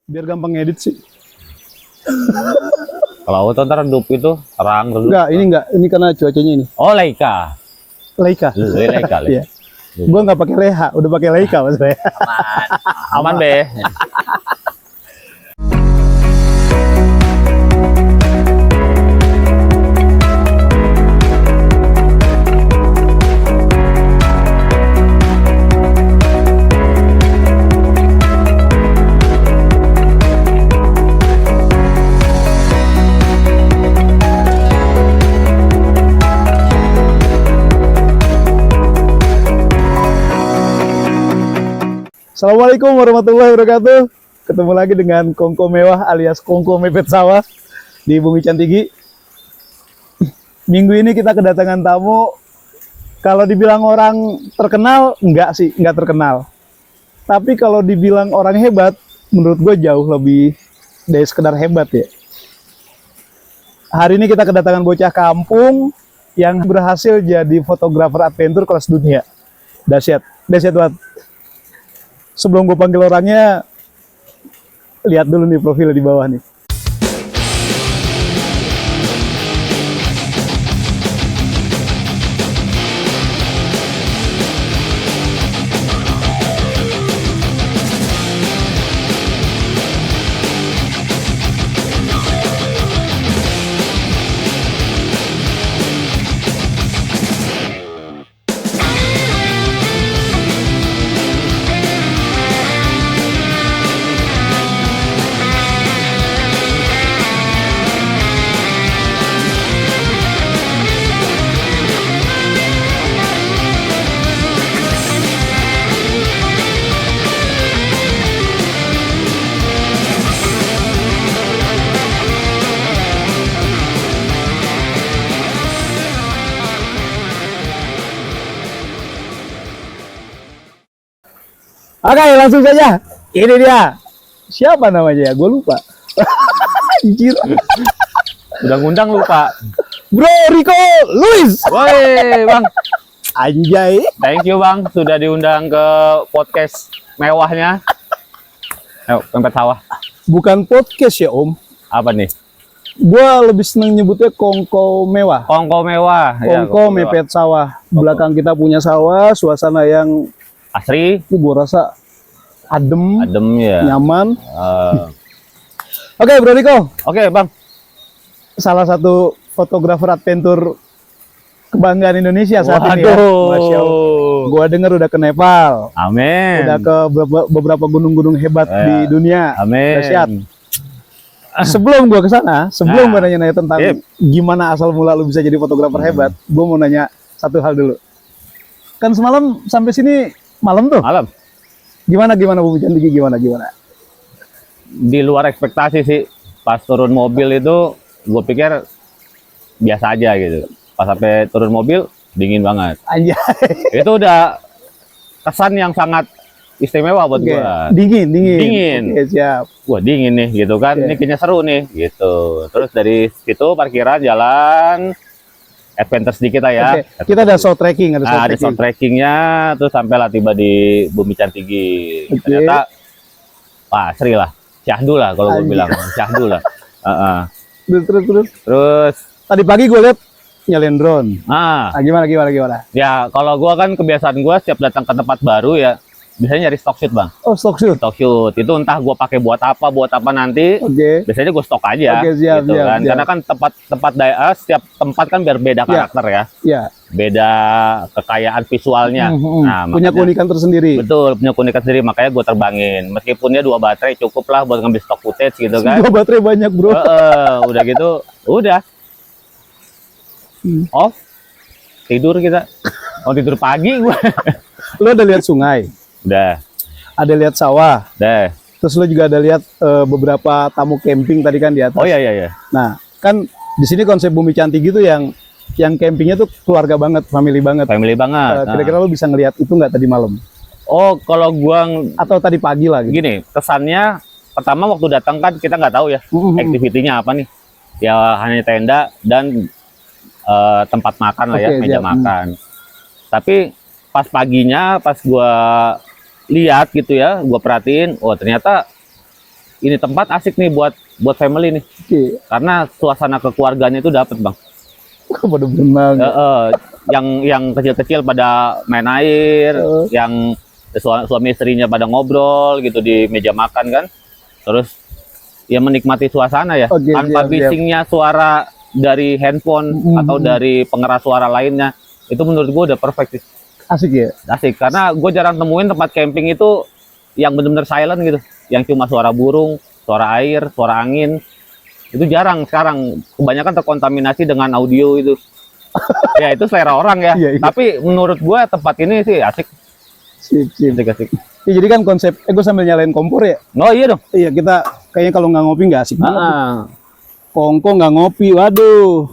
Biar gampang ngedit sih. Kalau auto ntar redup itu terang redup. Enggak, ini karena cuacanya ini. Oh, Leica. Leica. Leica. Iya. Gua nggak pakai Leha, udah pakai Leica mas saya. Aman be. Assalamualaikum warahmatullahi wabarakatuh. Ketemu lagi dengan Kongko Mewah alias Kongko Mepet Sawah di Bumi Cantigi. Minggu ini kita kedatangan tamu. Kalau dibilang orang terkenal, enggak terkenal. Tapi kalau dibilang orang hebat, menurut gue jauh lebih dari sekedar hebat ya. Hari ini kita kedatangan bocah kampung yang berhasil jadi fotografer adventure kelas dunia. Dahsyat banget. Sebelum gue panggil orangnya, lihat dulu nih profil di bawah nih. Oke, langsung saja. Ini dia. Siapa namanya ya? Gue lupa. Anjir. Udah ngundang lupa. Bro Rico Luis. Woi, Bang. Anjay. Thank you, Bang, sudah diundang ke podcast mewahnya. Ayo, Mepet Sawah. Bukan podcast ya, Om. Apa nih? Gue lebih seneng nyebutnya Kongko Mewah. Kongko mewah. Kongko Mepet Sawah. Belakang kita punya sawah, suasana yang Asri. gue rasa adem ya. nyaman. Oke, Bro Rico. Oke, Bang. Salah satu fotografer adventure kebanggaan Indonesia saat ini ya. Waduh. Masya Allah. Gua dengar udah ke Nepal. Amin. Udah ke beberapa gunung-gunung hebat di dunia. Amin. Dahsyat. Sebelum gua ke sana, gua nanya-nanya tentang gimana asal mula lu bisa jadi fotografer hebat, gua mau nanya satu hal dulu. Kan semalam sampai sini malam tuh. Malam. Gimana Bumi Cantigi gimana? Di luar ekspektasi sih. Pas turun mobil itu gue pikir biasa aja gitu. Pas sampai turun mobil dingin banget. Anjay. Itu udah kesan yang sangat istimewa buat gue. Dingin. Oke, siap. Wah, dingin nih gitu kan. Ini kayaknya seru nih gitu. Terus dari situ parkiran jalan adventure sedikit lah ya. Kita ada show trekking, ada show trekkingnya, terus sampailah tiba di Bumi Cantigi. Ternyata, wah, Sri lah, syahdu lah kalau gue bilang, syahdu lah. Terus. Tadi pagi gue lihat nyalain drone. Gimana? Ya, kalau gue kan kebiasaan gue setiap datang ke tempat baru ya, biasanya nyari stock shoot, Bang. Oh, stock shoot. Stock shoot itu entah gue pakai buat apa nanti. Biasanya gue stok aja. Siap. Karena kan tempat daerah, setiap tempat kan berbeda karakter ya. Iya. Beda kekayaan visualnya. Nah, punya keunikan tersendiri. Betul, punya keunikan sendiri, makanya gue terbangin. Meskipun dia 2 baterai cukup lah buat ngambil stock footage gitu kan. 2 baterai banyak, Bro. Udah gitu, udah. Off. Tidur kita. Tidur pagi gue. Lo ada lihat sungai? Udah. Ada lihat sawah? Udah. Terus lo juga ada lihat beberapa tamu camping tadi kan di atas? Oh iya. Nah, kan di sini konsep Bumi Cantigi itu yang campingnya tuh keluarga banget, family banget. Kira-kira lo bisa ngelihat itu nggak tadi malam? Oh, kalau gua atau tadi pagi lah. Gitu. Gini, kesannya pertama waktu datang kan kita nggak tahu ya aktivitinya apa nih. Ya hanya tenda dan tempat makan lah ya, meja makan. Tapi pas paginya, pas gua lihat gitu ya, gua perhatiin, oh ternyata ini tempat asik nih buat family nih. Oke. Karena suasana kekeluarganya itu dapet bang. Pada berenang. Yang kecil-kecil pada main air, yang suami istrinya pada ngobrol gitu di meja makan kan. Terus ya menikmati suasana ya, tanpa bisingnya suara dari handphone atau dari pengeras suara lainnya. Itu menurut gue udah perfect. Asik ya? Asik, karena gue jarang temuin tempat camping itu yang bener-bener silent gitu, yang cuma suara burung, suara air, suara angin. Itu jarang sekarang, kebanyakan terkontaminasi dengan audio itu. Ya itu selera orang ya. Iya. Tapi menurut gua tempat ini sih asik. Sip. Asik. Ya, jadi kan konsep, gue sambil nyalain kompor ya. Oh iya dong. Iya, kita kayaknya kalau nggak ngopi nggak asik banget. Kongko nggak ngopi, waduh.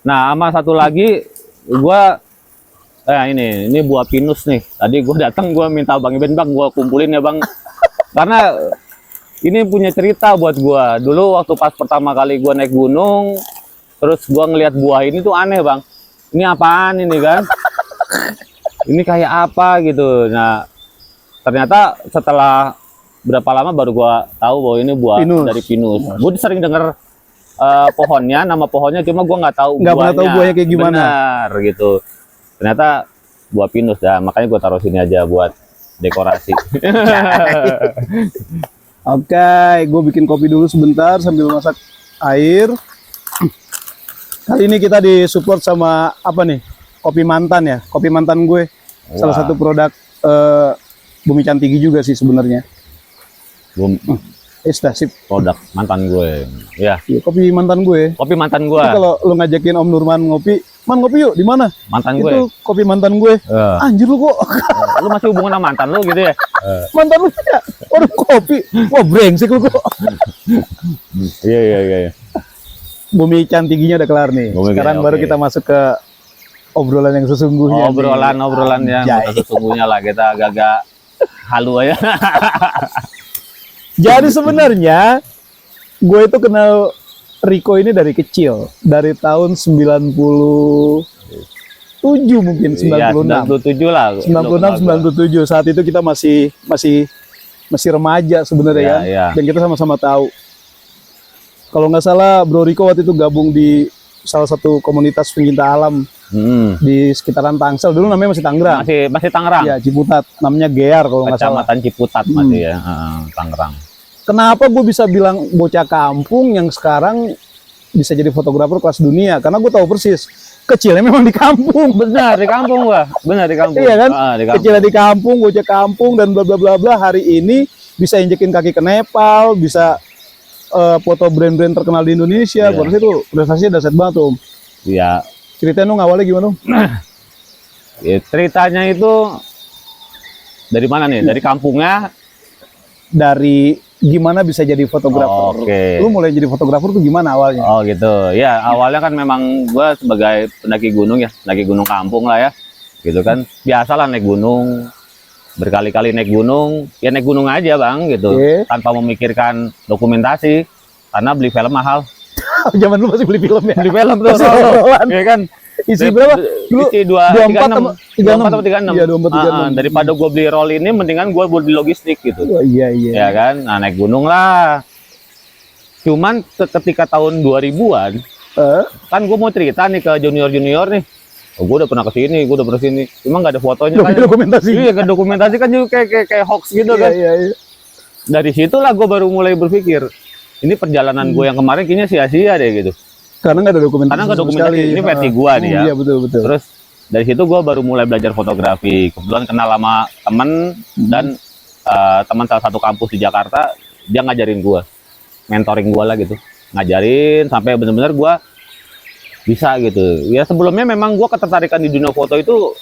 Nah, sama satu lagi gua ini buah pinus nih. Tadi gua datang gua minta Bang Iben, Bang, gua kumpulin ya, Bang. Karena ini punya cerita buat gua. Dulu waktu pas pertama kali gua naik gunung, terus gua ngelihat buah ini tuh aneh, Bang. Ini apaan ini kan? Ini kayak apa gitu. Nah, ternyata setelah berapa lama baru gua tahu bahwa ini buah dari pinus. Gua sering dengar pohonnya, nama pohonnya, cuma gua nggak tahu buahnya kayak gimana. Benar gitu. Ternyata buah pinus dah, makanya gua taruh sini aja buat dekorasi. Oke, gue bikin kopi dulu sebentar sambil masak air. Kali ini kita disupport sama apa nih? Kopi Mantan ya, kopi mantan gue. Salah satu produk Bumi Cantigi juga sih sebenarnya. Sip. Produk mantan gue. Ya. Iya, kopi mantan gue. Kopi mantan gue. Jadi kalau lu ngajakin Om Nurman ngopi, Man ngopi yuk di mana? Mantan gue. Itu kopi mantan gue. Anjir lu kok. Lu masih hubungan sama mantan lu gitu ya? Mantan lu ya? Waduh kopi. Wah brengsek lu kok. Iya. Bumi Cantiginya udah kelar nih. Sekarang baru kita masuk ke obrolan yang sesungguhnya. Obrolan yang sesungguhnya lah, kita agak-agak halu aja. Jadi sebenarnya gue itu kenal Rico ini dari kecil, dari tahun 97 mungkin, 96. Iya, 97 lah. 96 97. Saat itu kita masih remaja sebenarnya ya, kan. Iya. Dan kita sama-sama tahu. Kalau nggak salah Bro Rico waktu itu gabung di salah satu komunitas pencinta alam di sekitaran Tangsel. Dulu namanya masih Tangerang. Masih Tangerang. Ya, Ciputat. Namanya Gear kalau nggak salah. Kecamatan Ciputat masih ya, Tangerang. Kenapa gue bisa bilang bocah kampung yang sekarang bisa jadi fotografer kelas dunia? Karena gue tahu persis kecilnya memang di kampung. Benar di kampung gua, benar di kampung. Iya kan? Di kampung. Kecilnya di kampung, bocah kampung dan bla bla bla bla. Hari ini bisa injekin kaki ke Nepal, bisa foto brand-brand terkenal di Indonesia. Gue rasa itu prestasinya dahsyat banget Om. Iya. Ceritanya lu ngawalnya gimana Om? Ya, ceritanya itu dari mana nih? Dari kampungnya? Dari gimana bisa jadi fotografer? Oke. Lu mulai jadi fotografer tuh gimana awalnya? Oh gitu. Ya awalnya kan memang gue sebagai pendaki gunung ya, pendaki gunung kampung lah ya, gitu kan. Biasalah naik gunung, berkali-kali naik gunung, ya naik gunung aja bang, gitu, tanpa memikirkan dokumentasi, karena beli film mahal. Zaman lu masih beli film ya? Beli film tuh, ya kan. Isi berapa? Dulu isi 24 atau 36. Iya, 24 36. Daripada gue beli roll ini, mendingan gue beli logistik gitu. Oh, iya. Ya kan, nah naik gunung lah. Cuman ketika tahun 2000-an, kan gue mau cerita nih ke junior-junior nih. Oh, gue udah pernah kesini, gue udah pernah kesini. Cuma nggak ada fotonya kan. Dokumentasi. Iya, kan dokumentasi kan juga kayak hoax gitu kan. Iya. Dari situlah gue baru mulai berpikir, ini perjalanan gue yang kemarin kayaknya sia-sia deh gitu. Karena nggak ada dokumentasi. Karena nggak dokumentasi, ini versi gue nih ya. Iya betul. Terus dari situ gue baru mulai belajar fotografi. Kebetulan kenal sama temen dan teman salah satu kampus di Jakarta, dia ngajarin gue, mentoring gue lah gitu, ngajarin sampai benar-benar gue bisa gitu. Ya sebelumnya memang gue ketertarikan di dunia foto itu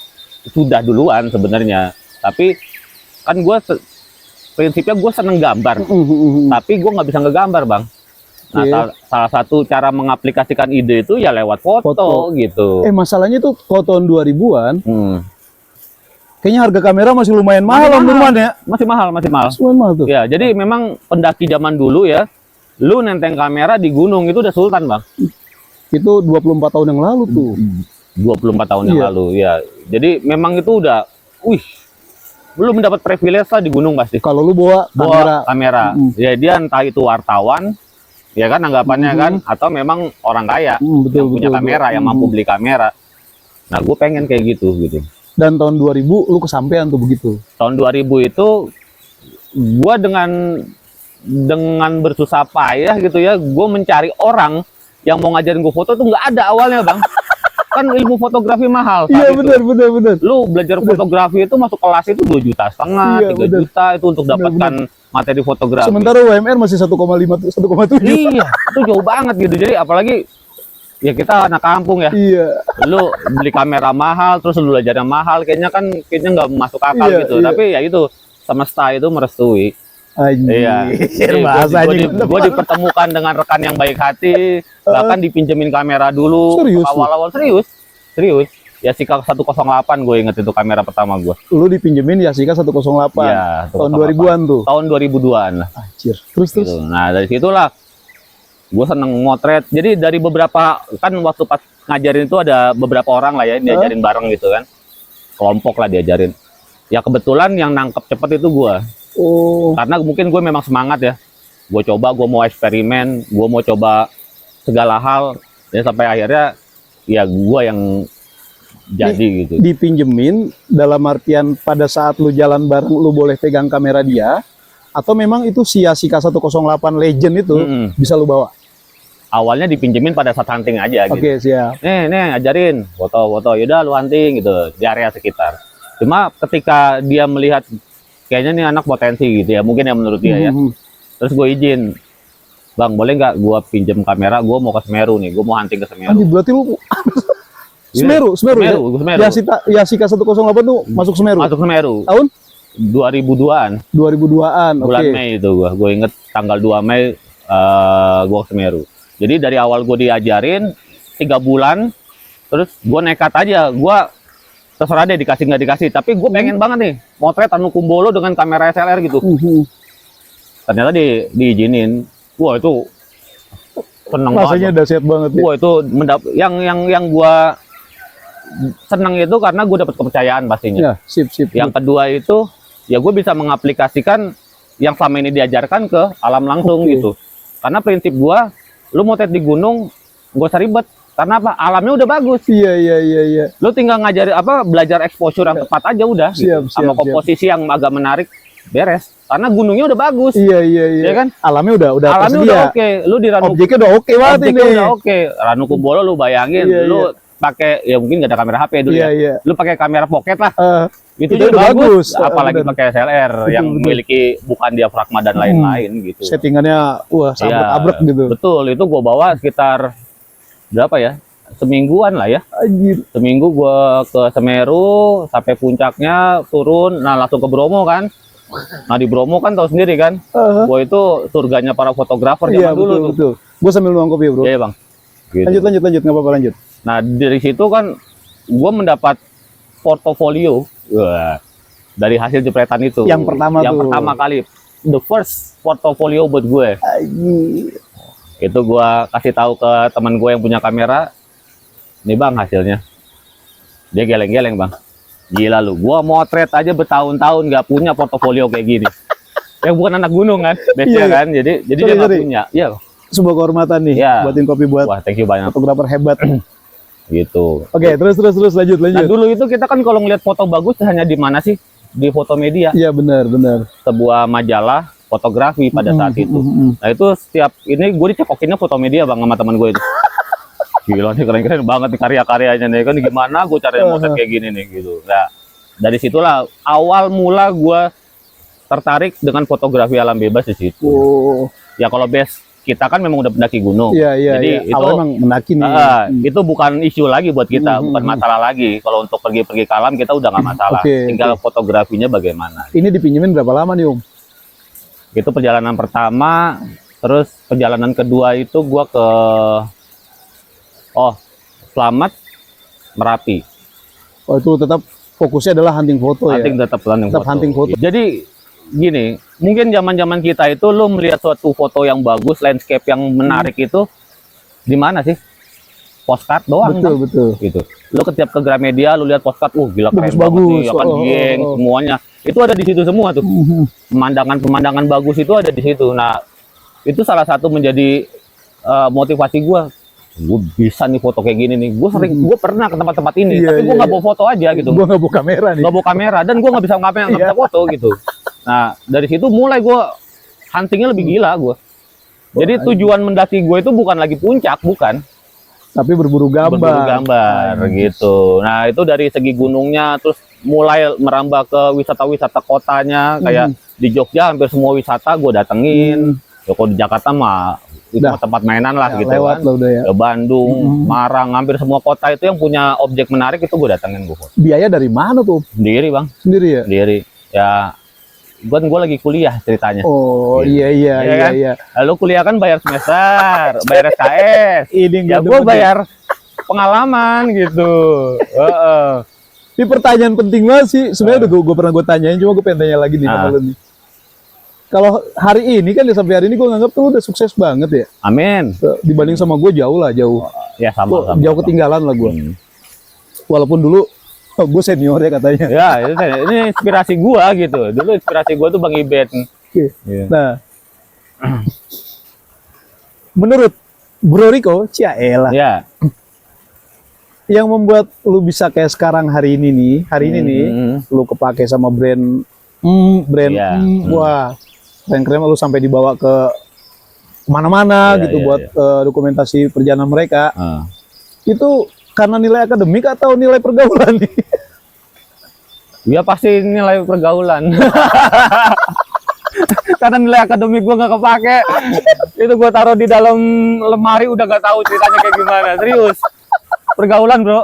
sudah duluan sebenarnya, tapi kan gue prinsipnya gue seneng gambar, tapi gue nggak bisa ngegambar bang. Nah, salah satu cara mengaplikasikan ide itu ya lewat foto gitu. Masalahnya tuh kalau tahun 2000-an, kayaknya harga kamera masih lumayan mahal, ya? Masih mahal tuh. Ya, jadi memang pendaki zaman dulu ya, lu nenteng kamera di gunung itu udah sultan bang. Itu 24 tahun yang lalu tuh. 24 tahun yang lalu, ya. Jadi memang itu udah, belum dapat privilege lah di gunung pasti. Kalau lu bawa Kamera. Ya dia entah itu wartawan, ya kan anggapannya kan, atau memang orang kaya yang punya kamera, yang mampu beli kamera. Nah, gue pengen kayak gitu. Dan tahun 2000 lu kesampean tuh begitu. Tahun 2000 itu gue dengan bersusah payah gitu ya, gue mencari orang yang mau ngajarin gue foto tuh nggak ada awalnya, Bang. Kan ilmu fotografi mahal. Iya, benar. Lu belajar fotografi itu masuk kelas itu 2,5 juta, 3 juta itu untuk dapatkan materi fotografi. Sementara UMR masih 1,5 1,7. Iya, itu jauh banget gitu. Jadi apalagi ya kita anak kampung ya. Iya. Lu beli kamera mahal, terus lu belajarnya mahal, kayaknya nggak masuk akal gitu. Tapi ya itu semesta itu merestui. Iya. Gue dipertemukan dengan rekan yang baik hati, bahkan dipinjemin kamera dulu. Awal-awal serius. Yasika 108 gue inget itu kamera pertama gue. Lu dipinjemin Yasika 108. Ya, tahun 2000-an tuh. Tahun 2002-an lah. Anjir. Terus. Gitu. Nah, dari situlah gue seneng motret. Jadi dari beberapa, kan waktu pas ngajarin itu ada beberapa orang lah ya, diajarin bareng gitu kan. Kelompok lah diajarin. Ya kebetulan yang nangkep cepet itu gue. Karena mungkin gue memang semangat ya. Gue mau eksperimen, gue mau coba segala hal. Ya sampai akhirnya ya gue yang jadi gitu. Dipinjemin dalam artian pada saat lu jalan bareng lu boleh pegang kamera dia, atau memang itu si Yasika 108 Legend itu bisa lu bawa? Awalnya dipinjemin pada saat hunting aja gitu. Oke, siap. Nih ajarin foto, yaudah lu hunting gitu di area sekitar. Cuma ketika dia melihat kayaknya nih anak potensi gitu ya, mungkin yang menurut dia ya. Terus gue izin, Bang, boleh nggak gue pinjem kamera? Gue mau ke Semeru nih, gue mau hunting ke Semeru. Anjir, berarti lu Semeru ya? Yasika 108 tuh masuk Semeru. Masuk Semeru. Tahun 2002-an. 2002-an. Bulan Mei itu gue inget tanggal 2 Mei gue ke Semeru. Jadi dari awal gue diajarin 3 bulan, terus gue nekat aja, gue terserah deh dikasih nggak dikasih, tapi gue pengen banget nih motret Anu Kumbolo dengan kamera SLR gitu. Ternyata diizinin. Wah, itu seneng banget. Rasanya dahsyat banget ya. Wah, itu yang gue seneng itu karena gue dapat kepercayaan pastinya. Ya, sip. Yang kedua itu ya gue bisa mengaplikasikan yang selama ini diajarkan ke alam langsung gitu. Karena prinsip gue, lu motret di gunung gak usah ribet. Karena apa? Alamnya udah bagus. Iya. Lu tinggal belajar exposure yang tepat aja udah. Siap, sama komposisi yang agak menarik, beres. Karena gunungnya udah bagus. Iya. Ya kan? Alamnya udah Alamnya tersedia. udah oke. Lu di Ranu, objeknya udah oke banget ini. Udah oke. Ranu Kumbolo lu bayangin, lu pakai ya mungkin gak ada kamera HP dulu ya. Lu pakai kamera pocket lah. Itu juga bagus. Apalagi pakai SLR yang memiliki bukan diafragma dan lain-lain gitu. Settingannya sangat abrek gitu. Betul, itu gua bawa sekitar berapa ya? Semingguan lah ya. Anjir. Seminggu gua ke Semeru sampai puncaknya turun, nah langsung ke Bromo kan. Nah di Bromo kan tahu sendiri kan, gua itu surganya para fotografer zaman dulu tuh. Betul. Gua sambil nuang kopi, Bro. Iya, Bang. Gitu. Lanjut, nggak apa-apa, lanjut. Nah dari situ kan gua mendapat portofolio dari hasil jepretan itu. Yang pertama kali, the first portofolio buat gue. Itu gue kasih tahu ke teman gue yang punya kamera, nih Bang hasilnya. Dia geleng-geleng, Bang. Gila lu, gue motret aja bertahun-tahun gak punya portofolio kayak gini. Yang bukan anak gunung kan, biasanya kan. Jadi dia gak punya. Iya. Sebuah kehormatan nih, buatin kopi buat. Wah, thank you banyak. Fotografer hebat. Gitu. Oke, terus lanjut. Nah, dulu itu kita kan kalau ngeliat foto bagus hanya di mana sih? Di Foto Media. Iya, benar. Sebuah majalah fotografi pada saat itu. Nah, itu setiap ini gue dicekokinnya Foto Media, Bang, sama teman gue itu. Gila nih, keren-keren banget nih karya-karyanya nih. Kan gimana gue caranya motret kayak gini nih gitu. Nah, dari situlah awal mula gue tertarik dengan fotografi alam bebas di situ. Ya kalau base kita kan memang udah mendaki gunung. Jadi itu memang mendaki nih. Itu bukan isu lagi buat kita, bukan masalah lagi. Kalau untuk pergi-pergi ke alam kita udah nggak masalah. Tinggal fotografinya bagaimana. Ini dipinjemin berapa lama nih, Om? Itu perjalanan pertama, terus perjalanan kedua itu gua ke Slamet, Merapi. Oh, itu tetap fokusnya adalah hunting foto ya. Tetap hunting foto. foto. Jadi gini, mungkin zaman-zaman kita itu lo melihat suatu foto yang bagus, landscape yang menarik itu di mana sih? Postcard doang. Betul. Gitu. Lo setiap ke Gramedia lo lihat postcard, gila keren banget nih, ya kan geng semuanya. itu ada di situ semua tuh. Pemandangan-pemandangan bagus itu ada di situ. Nah, itu salah satu menjadi motivasi gue bisa nih foto kayak gini nih. Gue pernah ke tempat-tempat ini, tapi gue nggak bawa foto aja gitu. Gue nggak bawa kamera nih. Nggak bawa kamera dan gue nggak bisa nggak bisa foto gitu. Nah, dari situ mulai gue huntingnya lebih gila gue. Jadi tujuan mendaki gue itu bukan lagi puncak, bukan. Tapi berburu gambar. Gitu. Nah, itu dari segi gunungnya, terus mulai merambah ke wisata-wisata kotanya, kayak di Jogja hampir semua wisata gue datengin. Kalau di Jakarta mah itu tempat mainan lah gitu lewat kan. Udah ya. Ke Bandung, Marang, hampir semua kota itu yang punya objek menarik itu gue datengin gue. Biaya dari mana tuh? Sendiri bang. Sendiri ya? Sendiri. Ya, gue lagi kuliah ceritanya. Oh iya kan? Lalu kuliah kan bayar semester, bayar SKS. Ya gue bayar pengalaman gitu. Ini pertanyaan penting banget sih. Sebenarnya udah gue pernah gue tanyain, cuma gue pengen tanya lagi nih sama lu nih. Kalau hari ini kan sampai hari ini gue nganggap tuh udah sukses banget ya. Amin. Dibanding sama gue jauh. Ya sama. Jauh ketinggalan lah gue. Walaupun dulu gue senior ya katanya. Ya ini inspirasi gue gitu. Dulu inspirasi gue tuh Bang Iben. Nah, menurut Bro Rico, ciaelah. Ya. Yang membuat lu bisa kayak sekarang hari ini nih, lu kepake sama brand, wah, keren-keren lu sampai dibawa ke mana-mana gitu buat dokumentasi perjalanan mereka. Itu karena nilai akademik atau nilai pergaulan nih? Ya pasti nilai pergaulan. Karena nilai akademik gue nggak kepake, itu gue taruh di dalam lemari udah gak tahu ceritanya kayak gimana. Serius, pergaulan bro,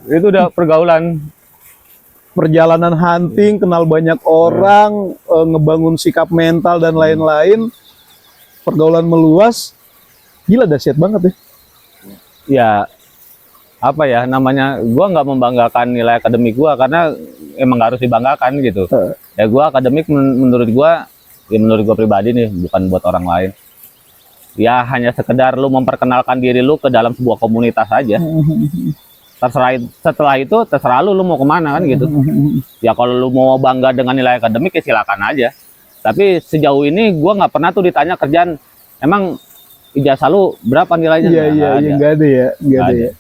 itu udah pergaulan. Perjalanan hunting, kenal banyak orang, ngebangun sikap mental dan lain-lain, pergaulan meluas, gila dahsyat banget ya. Ya, apa ya namanya, gue nggak membanggakan nilai akademik gue karena emang harus dibanggakan gitu. Ya gue akademik menurut gue, ya menurut gue pribadi nih, bukan buat orang lain. Ya hanya sekedar lu memperkenalkan diri lu ke dalam sebuah komunitas aja. Terserah, setelah itu terserah lu mau kemana kan gitu. Ya kalau lu mau bangga dengan nilai akademik ya silakan aja. Tapi sejauh ini gue nggak pernah tuh ditanya kerjaan, emang ijazah lu berapa nilainya? Iya, nggak ada ya, nggak ada ya.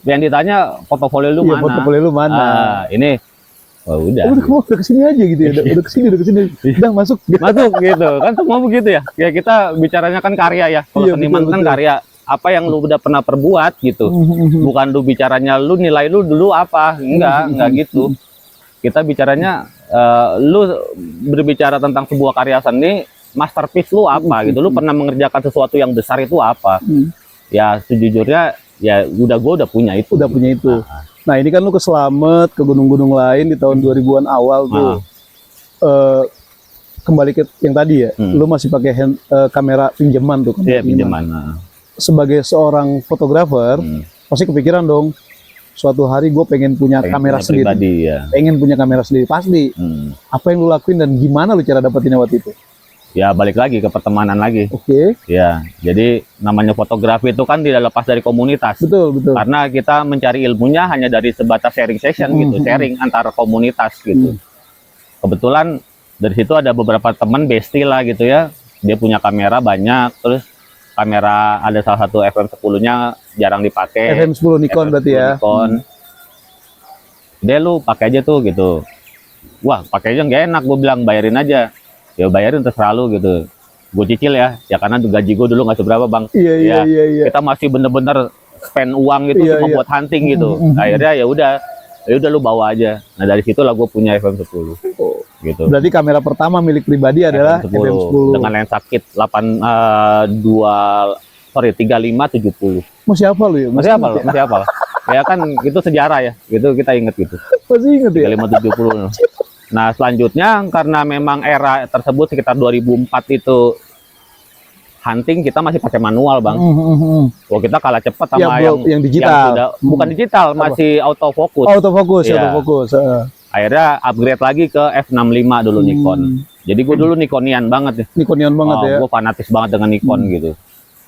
Yang ditanya portofolio lu mana? Portofolio lu mana? Ini, oh, udah kesini aja gitu ya, udah kesini, udah masuk gitu kan, semua begitu ya. Ya kita bicaranya kan karya ya. Kalau seniman kan karya. Apa yang lu udah pernah perbuat gitu, bukan lu bicaranya lu nilai lu dulu apa, enggak gitu. Kita bicaranya lu berbicara tentang sebuah karya seni, masterpiece lu apa gitu, lu pernah mengerjakan sesuatu yang besar itu apa. Ya sejujurnya ya gue udah punya itu. Nah ini kan lu ke Slamet, ke gunung-gunung lain di tahun 2000-an awal tuh. Kembali ke yang tadi ya, lu masih pakai kamera pinjaman tuh. Iya, pinjaman. Sebagai seorang fotografer, pasti kepikiran dong, suatu hari gue pengen punya kamera sendiri. Pribadi, ya. Pengen punya kamera sendiri, pasti. Apa yang lu lakuin dan gimana lu cara dapetinnya waktu itu? Ya balik lagi ke pertemanan lagi. Ya, jadi namanya fotografi itu kan tidak lepas dari komunitas. Betul. Karena kita mencari ilmunya hanya dari sebatas sharing session gitu, sharing antar komunitas gitu. Kebetulan dari situ ada beberapa teman bestie lah gitu ya. Dia punya kamera banyak, terus kamera ada salah satu FM10-nya jarang dipakai. FM10 Nikon berarti ya. Nikon. Dia lu pakai aja tuh gitu. Wah, pakai aja nggak enak, gue bilang bayarin aja. Ya bayarin terserah lu gitu. Gue cicil ya karena gaji gue dulu nggak seberapa bang. Iya. Kita masih bener-bener spend uang gitu cuma buat hunting gitu. Akhirnya ya udah lu bawa aja. Nah dari situ lah gue punya FM10. Gitu. Berarti kamera pertama milik pribadi adalah FM10 dengan lensa kit 35-70. Masih hafal lu ya? Masih hafal. Ya kan itu sejarah ya. Gitu kita inget gitu. Masih inget ya? 35-70. Nah selanjutnya karena memang era tersebut sekitar 2004 itu hunting kita masih pakai manual bang. Oh kita kalah cepat sama yang digital. Yang bukan digital, masih autofocus. Autofocus. Akhirnya upgrade lagi ke F65 dulu Nikon. Jadi gue dulu Nikonian banget ya. Nikonian banget ya. Gue fanatis banget dengan Nikon gitu.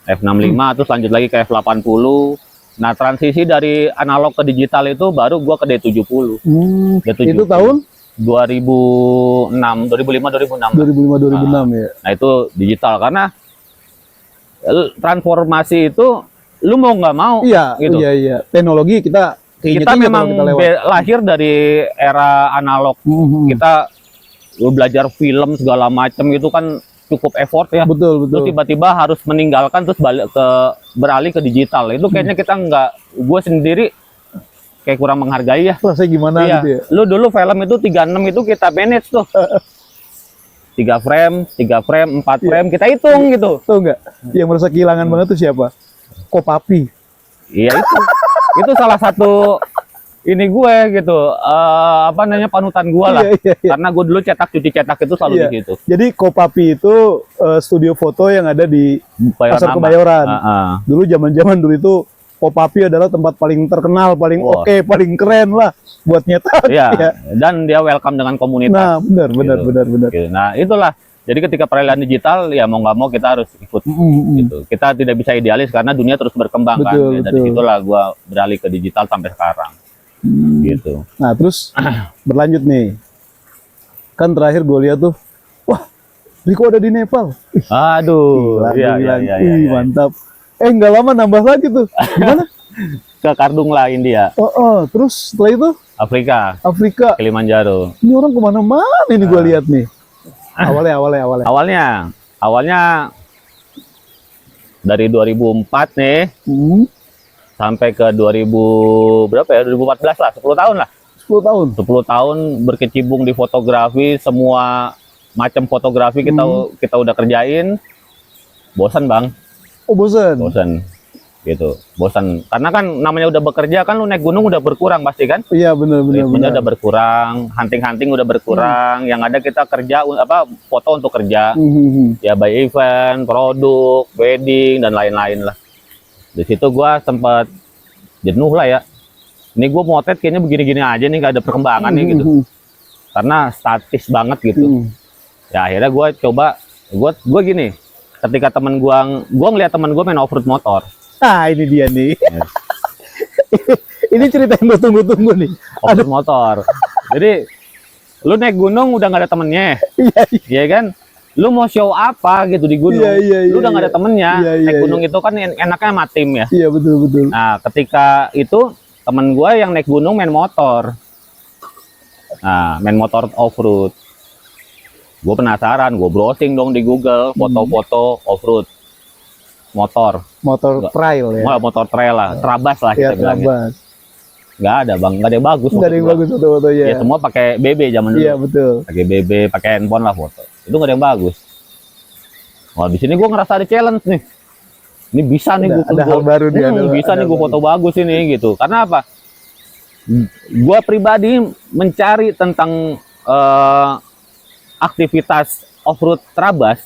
F65 terus lanjut lagi ke F80. Nah transisi dari analog ke digital itu baru gue ke D70. Itu tahun? 2006, 2005, 2006. 2005 2006 ya. Nah itu digital karena transformasi itu lu mau nggak mau Iya, gitu. iya. Teknologi kita Kita memang lahir dari era analog. Kita belajar film segala macam itu kan cukup effort ya. Betul. Terus tiba-tiba harus meninggalkan terus beralih ke digital. Itu kayaknya kita nggak, gue sendiri kayak kurang menghargai ya. Rasanya gimana Iya. gitu ya. Lu dulu film itu 36 itu kita manage tuh. 3 frame, 4 frame, kita hitung gitu. Tahu nggak? Yang merasa kehilangan banget tuh siapa? Kopapi. Iya itu. Itu salah satu ini gue gitu. Apa namanya, panutan gue lah. Iya. Karena gue dulu cuci cetak itu selalu Iya. di situ. Jadi Kopapi itu studio foto yang ada di Pasar Kebayoran. Dulu zaman-zaman dulu itu Kopapi adalah tempat paling terkenal, paling oke, paling keren lah buat nyetak. Iya. Ya. Dan dia welcome dengan komunitas. Nah, benar. Gitu. Nah, itulah. Jadi ketika peralihan digital, ya mau nggak mau kita harus ikut. Gitu. Kita tidak bisa idealis karena dunia terus berkembang kan. Ya, dari situlah gue beralih ke digital sampai sekarang. Gitu. Nah, terus berlanjut nih. Kan terakhir gue lihat tuh, wah, Riko ada di Nepal. Aduh, Gila, iya. mantap. Nggak lama nambah lagi tuh. Gimana? Ke Kardung lah, India. Terus setelah itu Afrika. Kilimanjaro. Ini orang kemana-mana ini gue lihat nih. Awalnya. Awalnya dari 2004 nih sampai ke 2000 berapa ya? 2014 lah, 10 tahun lah. 10 tahun. 10 tahun berkecimpung di fotografi, semua macam fotografi kita udah kerjain. Bosan, Bang. Oh, bosan. Gitu. Bosan. Karena kan namanya udah bekerja kan, lu naik gunung udah berkurang pasti kan? Iya, benar. Udah berkurang, hunting udah berkurang. Yang ada kita kerja foto untuk kerja. Ya by event, produk, wedding dan lain-lain lah. Di situ gua sempat jenuh lah ya. Ini gua motret kayaknya begini-gini aja nih, gak ada perkembangan nih gitu. Karena statis banget gitu. Ya akhirnya gua coba, gua gini. Ketika temen gua ngeliat temen gua main off-road motor. Nah, ini dia nih. Ini cerita yang gue tunggu-tunggu nih. Off-road motor. Jadi lu naik gunung udah nggak ada temennya. Iya kan? Lu mau show apa gitu di gunung? Lu udah nggak ada temennya. Naik gunung itu kan enaknya sama tim ya. Iya, betul. Nah, ketika itu temen gue yang naik gunung main motor. Nah, main motor off-road. Gue penasaran, gue browsing dong di Google foto-foto off-road motor trail ya. Motor trail lah, Trabas lah kita bilang. Nggak ada, Bang, nggak ada yang bagus. Nggak ada yang bagus foto-foto ya. Ya semua pakai BB zaman dulu. Iya, betul. Pakai BB, pakai handphone lah foto. Itu nggak ada yang bagus. Wah, di sini gue ngerasa ada challenge nih. Ini bisa nih gue. Ada hal baru nih. Bisa nih gue foto bagus ini gitu. Karena apa? Gue pribadi mencari tentang aktivitas off-road Trabas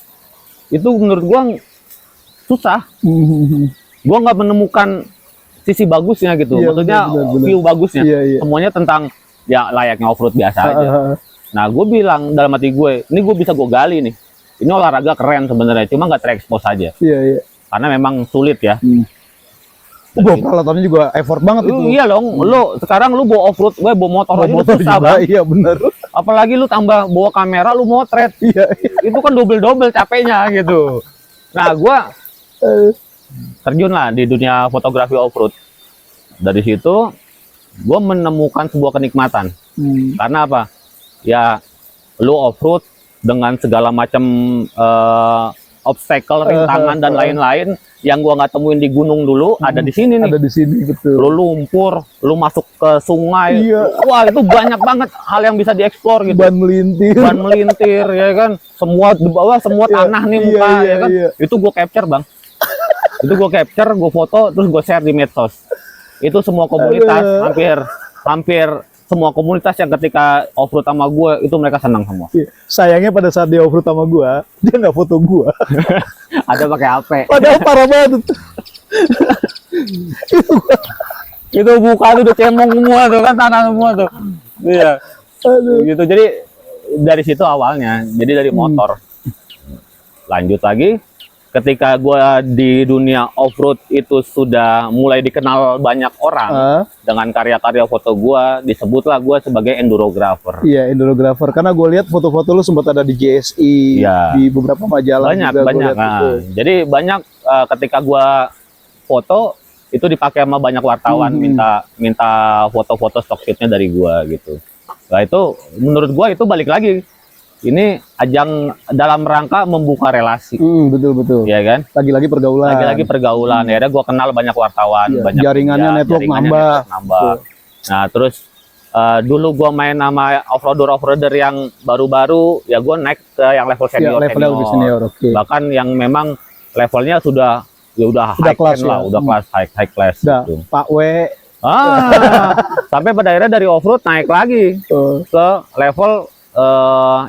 itu menurut gue susah. Gue nggak menemukan sisi bagusnya gitu. Iya, maksudnya bener. view bagusnya. Iya. Semuanya tentang ya layaknya off-road biasa aja. Nah, gue bilang dalam hati gue, ini gue bisa gue gali nih. Ini olahraga keren sebenarnya, cuma nggak terekspos aja. Iya. Karena memang sulit ya. Peralatannya juga effort banget itu. Iya dong, sekarang lu bawa off-road, gue bawa motor aja motor susah, juga, Bang. iya bener. Apalagi lu tambah bawa kamera, lu motret. Iya. Itu kan double capeknya gitu. Nah, gue terjun lah di dunia fotografi off-road. Dari situ, gue menemukan sebuah kenikmatan. Karena apa? Ya, lu off-road dengan segala macam obstacle, rintangan dan lain-lain yang gua nggak temuin di gunung dulu, ada di sini nih. Ada di sini, betul. Lu lumpur, lu masuk ke sungai. Iya. Wah, itu banyak banget hal yang bisa dieksplor gitu. Ban melintir, ya kan. Semua di bawah, semua tanah nih muka, ya kan. Iya. Itu gua capture, Bang. Itu gua capture, gua foto, terus gua share di medsos. Itu semua komunitas, hampir semua komunitas yang ketika off-road sama gue, itu mereka senang semua. Sayangnya pada saat dia off-road sama gue, dia nggak foto gue. Ada pakai HP. Padahal parah banget. Itu buka tuh udah cemong semua tuh kan, tanah semua tuh. Iya. Gitu. Jadi dari situ awalnya, jadi dari motor. Lanjut lagi, ketika gua di dunia off-road itu sudah mulai dikenal banyak orang dengan karya-karya foto gua, disebutlah gua sebagai endurographer. Iya, endurographer. Karena gue lihat foto-foto lu sempat ada di JSI, di beberapa majalah banyak, juga banyak. Nah, jadi banyak ketika gua foto itu dipakai sama banyak wartawan minta foto-foto stock shootnya dari gua gitu. Nah itu menurut gua itu balik lagi. Ini ajang dalam rangka membuka relasi. Betul. Iya kan? Lagi-lagi pergaulan. Lagi-lagi pergaulan. Akhirnya gue kenal banyak wartawan, banyak jaringannya, network nambah. Nah, terus dulu gue main sama off-roader yang baru-baru, ya gue naik ke yang level senior. Okay. Bahkan yang memang levelnya sudah high class lah, udah kelas high class. Gitu. Pak W. Sampai pada akhirnya dari off-road naik lagi ke level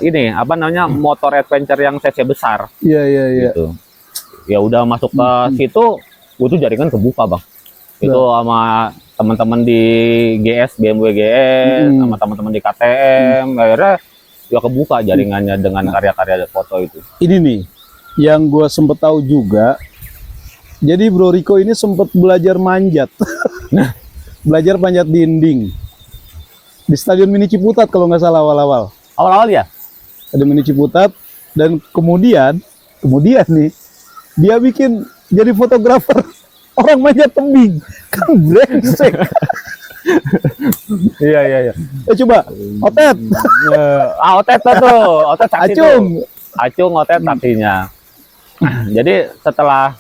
ini apa namanya motor adventure yang cc besar. Iya. Gitu. Ya udah masuk ke situ, itu jaringan kebuka bang. Itu sama teman-teman di GS, BMW GS, sama teman-teman di KTM, akhirnya ya kebuka jaringannya dengan karya-karya foto itu. Ini nih, yang gue sempet tahu juga. Jadi Bro Riko ini sempet belajar manjat, belajar panjat dinding di Stadion Mini Ciputat kalau nggak salah awal-awal. Awal-awal ya? Ada Mini Ciputat, dan kemudian nih dia bikin jadi fotografer orang manjat tebing. Kan brengsek. Iya. Coba Otet. Otet tuh, Otet saksi Acung Otet saksinya. Jadi setelah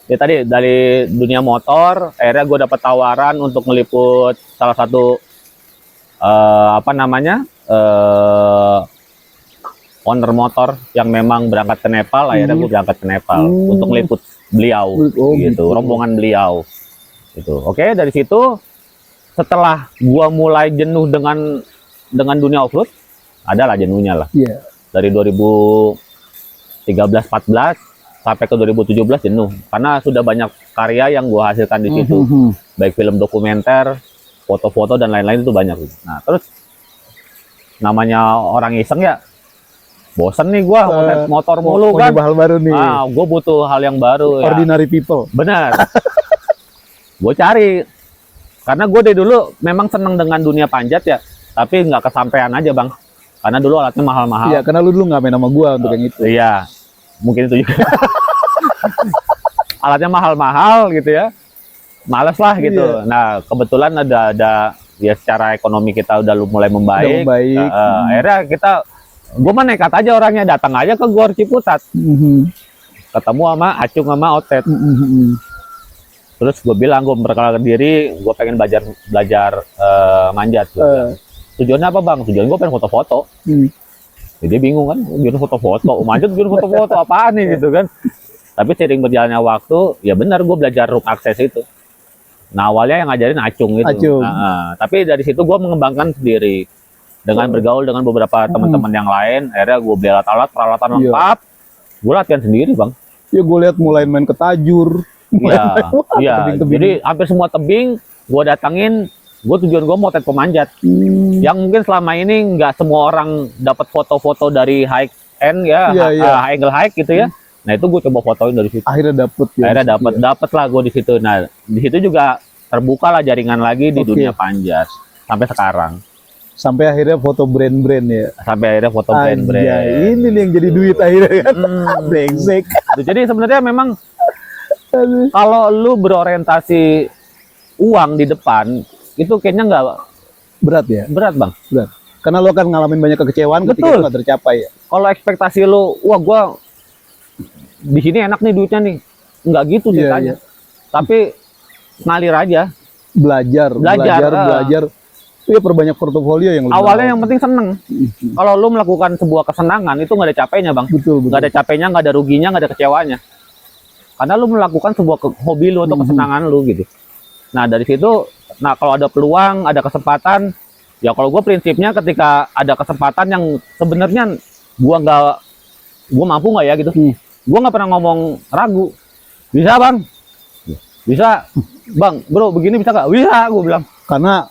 ya tadi dari dunia motor, akhirnya gue dapat tawaran untuk meliput salah satu owner motor yang memang berangkat ke Nepal. Akhirnya gue berangkat ke Nepal untuk meliput beliau, gitu, rombongan beliau. Gitu. Oke, dari situ setelah gue mulai jenuh dengan dunia off-road, adalah jenuhnya lah. Dari 2013-14 sampai ke 2017 jenuh, karena sudah banyak karya yang gue hasilkan di situ, baik film dokumenter, foto-foto dan lain-lain itu banyak. Nah terus namanya orang iseng ya, bosen nih gua motor mulu kan. Hal baru nih. Gue butuh hal yang baru. Ordinary people. Benar. Gue cari, karena gue dari dulu memang seneng dengan dunia panjat ya, tapi nggak kesampaian aja bang, karena dulu alatnya mahal-mahal. Iya, karena lu dulu nggak main sama gua untuk yang itu. Iya, mungkin itu juga. Alatnya mahal-mahal gitu ya, males lah gitu. Nah kebetulan ada ya secara ekonomi kita udah mulai membaik. Akhirnya gue mah nekat aja orangnya, datang aja ke Gor Ciputat, ketemu sama Acung sama Otet. Terus gue bilang gue memperkenalkan diri, gue pengen belajar manjat. Tujuannya apa bang? Tujuan gue pengen foto-foto. Jadi bingung kan, tujuan foto-foto, manjat tujuan foto-foto apaan nih gitu kan. Tapi seiring berjalannya waktu, ya benar gue belajar rope access itu. Nah awalnya yang ngajarin Acung itu. Tapi dari situ gue mengembangkan sendiri dengan bergaul dengan beberapa teman-teman yang lain. Akhirnya gue beli alat-alat, peralatan lengkap. Gue latihan sendiri bang. Ya gue lihat mulai main ke Tajur. Iya. Jadi hampir semua tebing gue datangin. Gue tujuan gue motet pemanjat. Yang mungkin selama ini nggak semua orang dapat foto-foto dari high end ya, high angle high gitu ya. Nah itu gue coba fotoin dari situ. Akhirnya dapet lah gue di situ. Nah di situ juga terbuka lah jaringan lagi di dunia panjat sampai sekarang. Sampai akhirnya foto brand-brand ya. Sampai akhirnya foto brand-brand. Ini nih yang jadi duit akhirnya kan. Brengsek. Jadi sebenarnya memang kalau lu berorientasi uang di depan itu kayaknya nggak berat ya. Berat bang. Berat. Karena lo kan ngalamin banyak kekecewaan ketika nggak tercapai ya. Kalau ekspektasi lu, wah gue di sini enak nih duitnya nih, nggak gitu ceritanya. Tapi ngalir aja, belajar. Iya, perbanyak portofolio yang awalnya yang penting seneng. Kalau lu melakukan sebuah kesenangan itu nggak ada capeknya bang. Betul. Nggak ada capeknya, nggak ada ruginya, nggak ada kecewanya. Karena lu melakukan sebuah hobi lu atau kesenangan lu gitu. Nah dari situ, kalau ada peluang, ada kesempatan, ya kalau gue prinsipnya ketika ada kesempatan yang sebenarnya gue mampu nggak ya gitu. Gue nggak pernah ngomong ragu. Bisa bang, bisa bang, bro begini bisa nggak? Bisa, gue bilang. Karena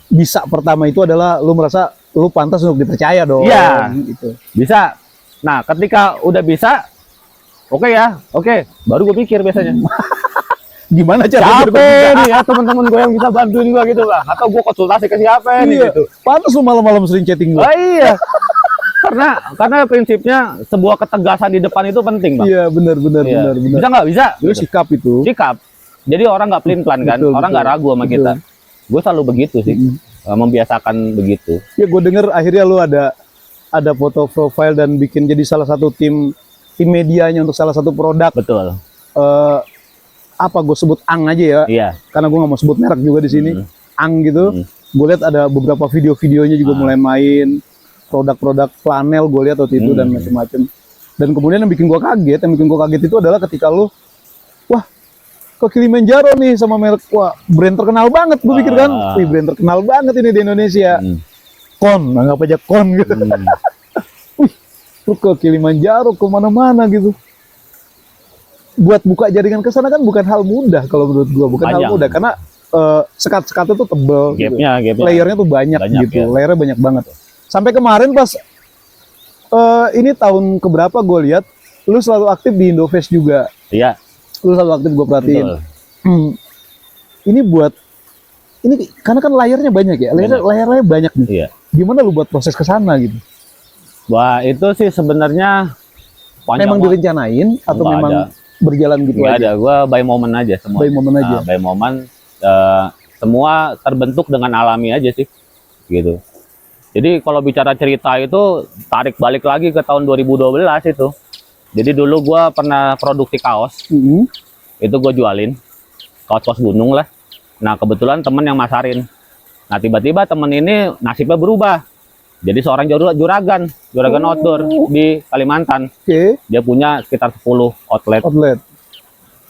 bisa pertama itu adalah lu merasa lu pantas untuk dipercaya dong. Iya, gitu. Bisa. Nah ketika udah bisa, Oke ya, oke. Baru gue pikir biasanya. Gimana cara Siapa nih ya teman-teman gue yang bisa bantuin gue gitu bang? Atau gue konsultasi ke siapa nih Iya. gitu? Pantes lu malam-malam sering chatting gue. Oh iya. karena prinsipnya sebuah ketegasan di depan itu penting bang. Iya, benar. Iya. Benar. Bisa nggak bisa? Itu Gitu. sikap itu. Sikap. Jadi orang nggak pelin-pelan kan? Betul, Orang nggak ragu sama betul. kita. Gue selalu begitu sih, membiasakan begitu. Ya gue denger akhirnya lu ada foto profile dan bikin jadi salah satu tim medianya untuk salah satu produk. Betul. Apa gue sebut Ang aja ya, Iya. karena gue nggak mau sebut merek juga di sini. Ang gitu. Gue lihat ada beberapa video-videonya juga mulai main produk-produk flanel, gue lihat waktu itu dan macam-macam. Dan kemudian yang bikin gue kaget itu adalah ketika lu, wah, ke Kilimanjaro nih sama merek, wah, brand terkenal banget. Gue pikir kan, wih, brand terkenal banget ini di Indonesia. Kon, anggap aja Kon gitu. Wih, lu ke Kilimanjaro, ke mana-mana gitu. Buat buka jaringan ke sana kan bukan hal mudah kalau menurut gua, bukan hal Panjang. mudah karena sekat-sekatnya tuh tebel gitu. Gapnya. Layernya tuh banyak gitu. ya. Layernya banyak banget. Sampai kemarin pas ini tahun keberapa gue lihat lu selalu aktif di Indofest juga. Iya. Lu selalu aktif, gue perhatiin. Betul. Ini buat ini karena kan layernya banyak ya. Layernya banyak nih. Iya. Gimana lu buat proses ke sana gitu? Wah, itu sih sebenarnya Memang direncanain atau Nggak memang ada. berjalan gitu nggak aja? ada. Gue by moment aja semua. By moment aja. By moment, semua terbentuk dengan alami aja sih, gitu. Jadi kalau bicara cerita itu tarik balik lagi ke tahun 2012 itu. Jadi dulu gue pernah produksi kaos, itu gue jualin kaos gunung lah. Nah kebetulan temen yang masarin. Nah tiba-tiba temen ini nasibnya berubah. Jadi seorang juragan outdoor di Kalimantan. Oke. Dia punya sekitar 10 outlet.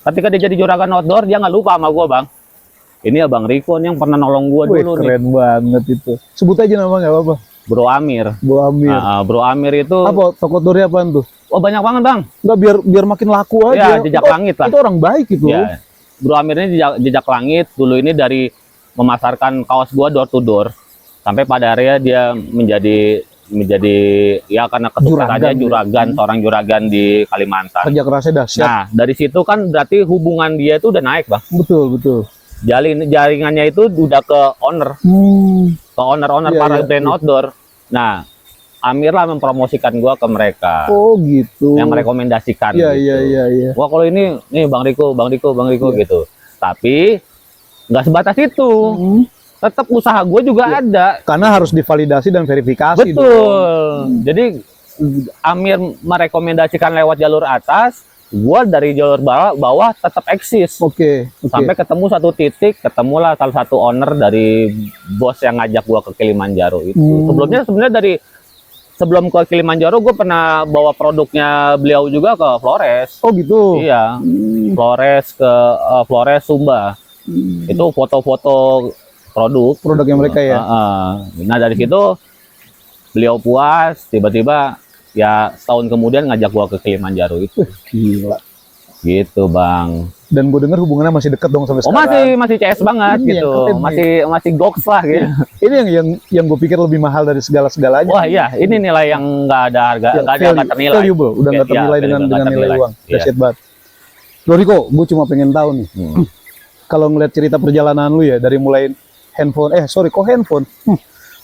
Ketika dia jadi juragan outdoor, dia nggak lupa sama gue bang. Ini abang Riko nih yang pernah nolong gue dulu nih. Keren banget itu. Sebut aja nama nggak apa-apa. Bro Amir. Bu Amir. Bro Amir itu. Apa toko outdoornya apaan tuh? Oh banyak banget bang. Enggak, biar makin laku aja. Ya jejak langit lah. Itu orang baik itu. Ya. Bro Amir ini jejak langit. Dulu ini dari memasarkan kaos gua door to door sampai pada akhirnya dia menjadi ya karena kesuksesannya juragan, seorang juragan di Kalimantan. Kerja kerasnya dahsyat. Nah dari situ kan berarti hubungan dia itu udah naik bang. Betul. Jaringannya itu udah ke owner, Iya, para iya, brand outdoor. Nah Amir lah mempromosikan gua ke mereka. Oh gitu. Yang merekomendasikan. Iya, gitu. iya. Wah kalau ini nih Bang Riko gitu. Tapi nggak sebatas itu. Tetap usaha gue juga ada. Karena harus divalidasi dan verifikasi. Betul. Jadi Amir merekomendasikan lewat jalur atas, gue dari jalur bawah tetap eksis. Oke. Sampai ketemu satu titik, ketemulah salah satu owner dari bos yang ngajak gue ke Kilimanjaro itu. Sebelumnya sebenarnya sebelum ke Kilimanjaro gue pernah bawa produknya beliau juga ke Flores. Oh gitu. Iya. Flores Sumba. Itu foto-foto produknya mereka ya. Nah dari situ beliau puas, tiba-tiba ya setahun kemudian ngajak gua ke Kilimanjaro itu. Gila. Gitu bang. Dan gue dengar hubungannya masih dekat dong sampai sekarang. Masih CS banget Ini gitu. yang keren Masih goks lah gitu. Ini yang gue pikir lebih mahal dari segala-segalanya. Wah iya, ini nilai yang nggak ada harga, nggak ternilai. Valuable, udah nggak ternilai dengan nilai uang. Dahsyat banget. Loh Riko, gue cuma pengen tahu nih. Kalau ngeliat cerita perjalanan lu ya dari mulai handphone,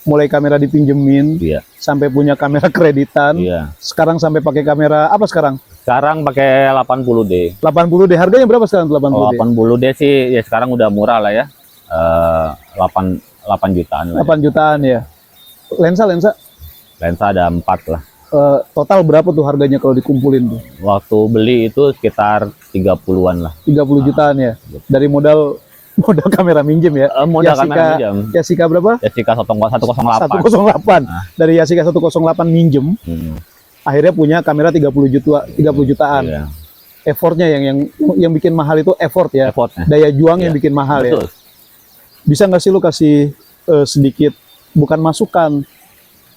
mulai kamera dipinjemin, sampai punya kamera kreditan, sekarang sampai pakai kamera apa sekarang? Sekarang pakai 80D. 80D, harganya berapa sekarang 80D? 80D sih ya sekarang udah murah lah ya, 8 jutaan lah. 8 jutaan ya. Lensa ada 4 lah. Total berapa tuh harganya kalau dikumpulin tuh? Waktu beli itu sekitar 30-an lah. 30 jutaan ya. Dari modal kamera minjem ya. Modal kamera minjem. Yasika berapa? Yasika 108. 108. Dari Yasika 108 minjem. Akhirnya punya kamera 30 jutaan. Iya. Effortnya yang bikin mahal itu effort ya. Daya juang yang bikin mahal. Betul. Ya. Bisa nggak sih lu kasih sedikit bukan masukan,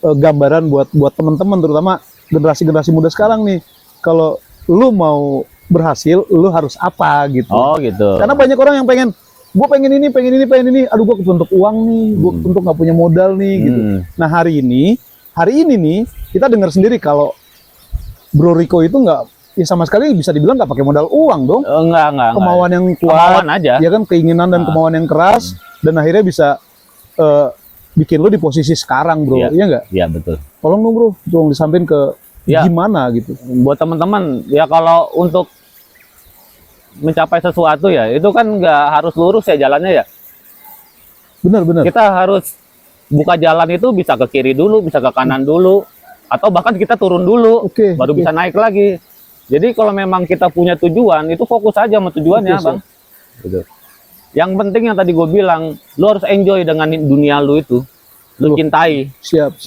gambaran buat teman-teman terutama generasi muda sekarang nih, kalau lu mau berhasil lu harus apa gitu. Oh gitu. Karena banyak orang yang pengen pengen ini, aduh gue kebentuk uang nih, gue kebentuk nggak punya modal nih gitu. Nah hari ini nih kita dengar sendiri kalau Bro Riko itu ya sama sekali bisa dibilang nggak pakai modal uang dong. Enggak. Kemauan yang kuat, Kemauan aja. ya kan, keinginan dan kemauan yang keras, dan akhirnya bisa bikin lo di posisi sekarang, bro. Iya nggak? Iya, betul. Tolong dong, bro, tolong disampaikan ke Ya. gimana gitu. Buat teman-teman, ya kalau untuk mencapai sesuatu ya, itu kan nggak harus lurus ya jalannya ya. Benar. Kita harus buka jalan itu bisa ke kiri dulu, bisa ke kanan dulu, atau bahkan kita turun dulu, baru bisa naik lagi. Jadi kalau memang kita punya tujuan, itu fokus aja sama tujuannya, Bang. Gitu. Yang penting yang tadi gue bilang, lu harus enjoy dengan dunia lu itu. Lu cintai. Siap.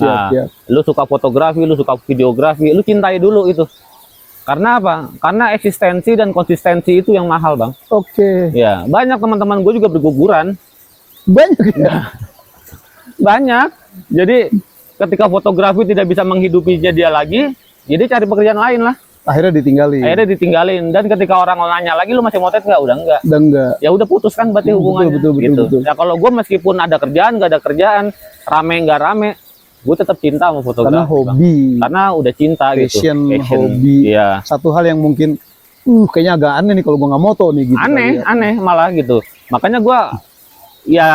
Lu suka fotografi, lu suka videografi, lu cintai dulu itu. Karena apa? Karena eksistensi dan konsistensi itu yang mahal, Bang. Oke. Ya, banyak teman-teman gue juga berguguran. Banyak ya? Banyak. Jadi ketika fotografi tidak bisa menghidupinya dia lagi, jadi cari pekerjaan lain lah. Akhirnya ditinggalin. Dan ketika orang nanya lagi, lu masih motret nggak? Udah enggak. Ya udah putuskan berarti hubungannya. Betul. Ya kalau gue meskipun ada kerjaan, nggak ada kerjaan, rame nggak rame, gue tetap cinta sama fotografi. Karena hobi. Karena udah cinta Passion, gitu. hobi. Iya. Satu hal yang mungkin, kayaknya agak aneh nih kalau gue nggak moto nih gitu. Aneh malah gitu. Makanya gue, ya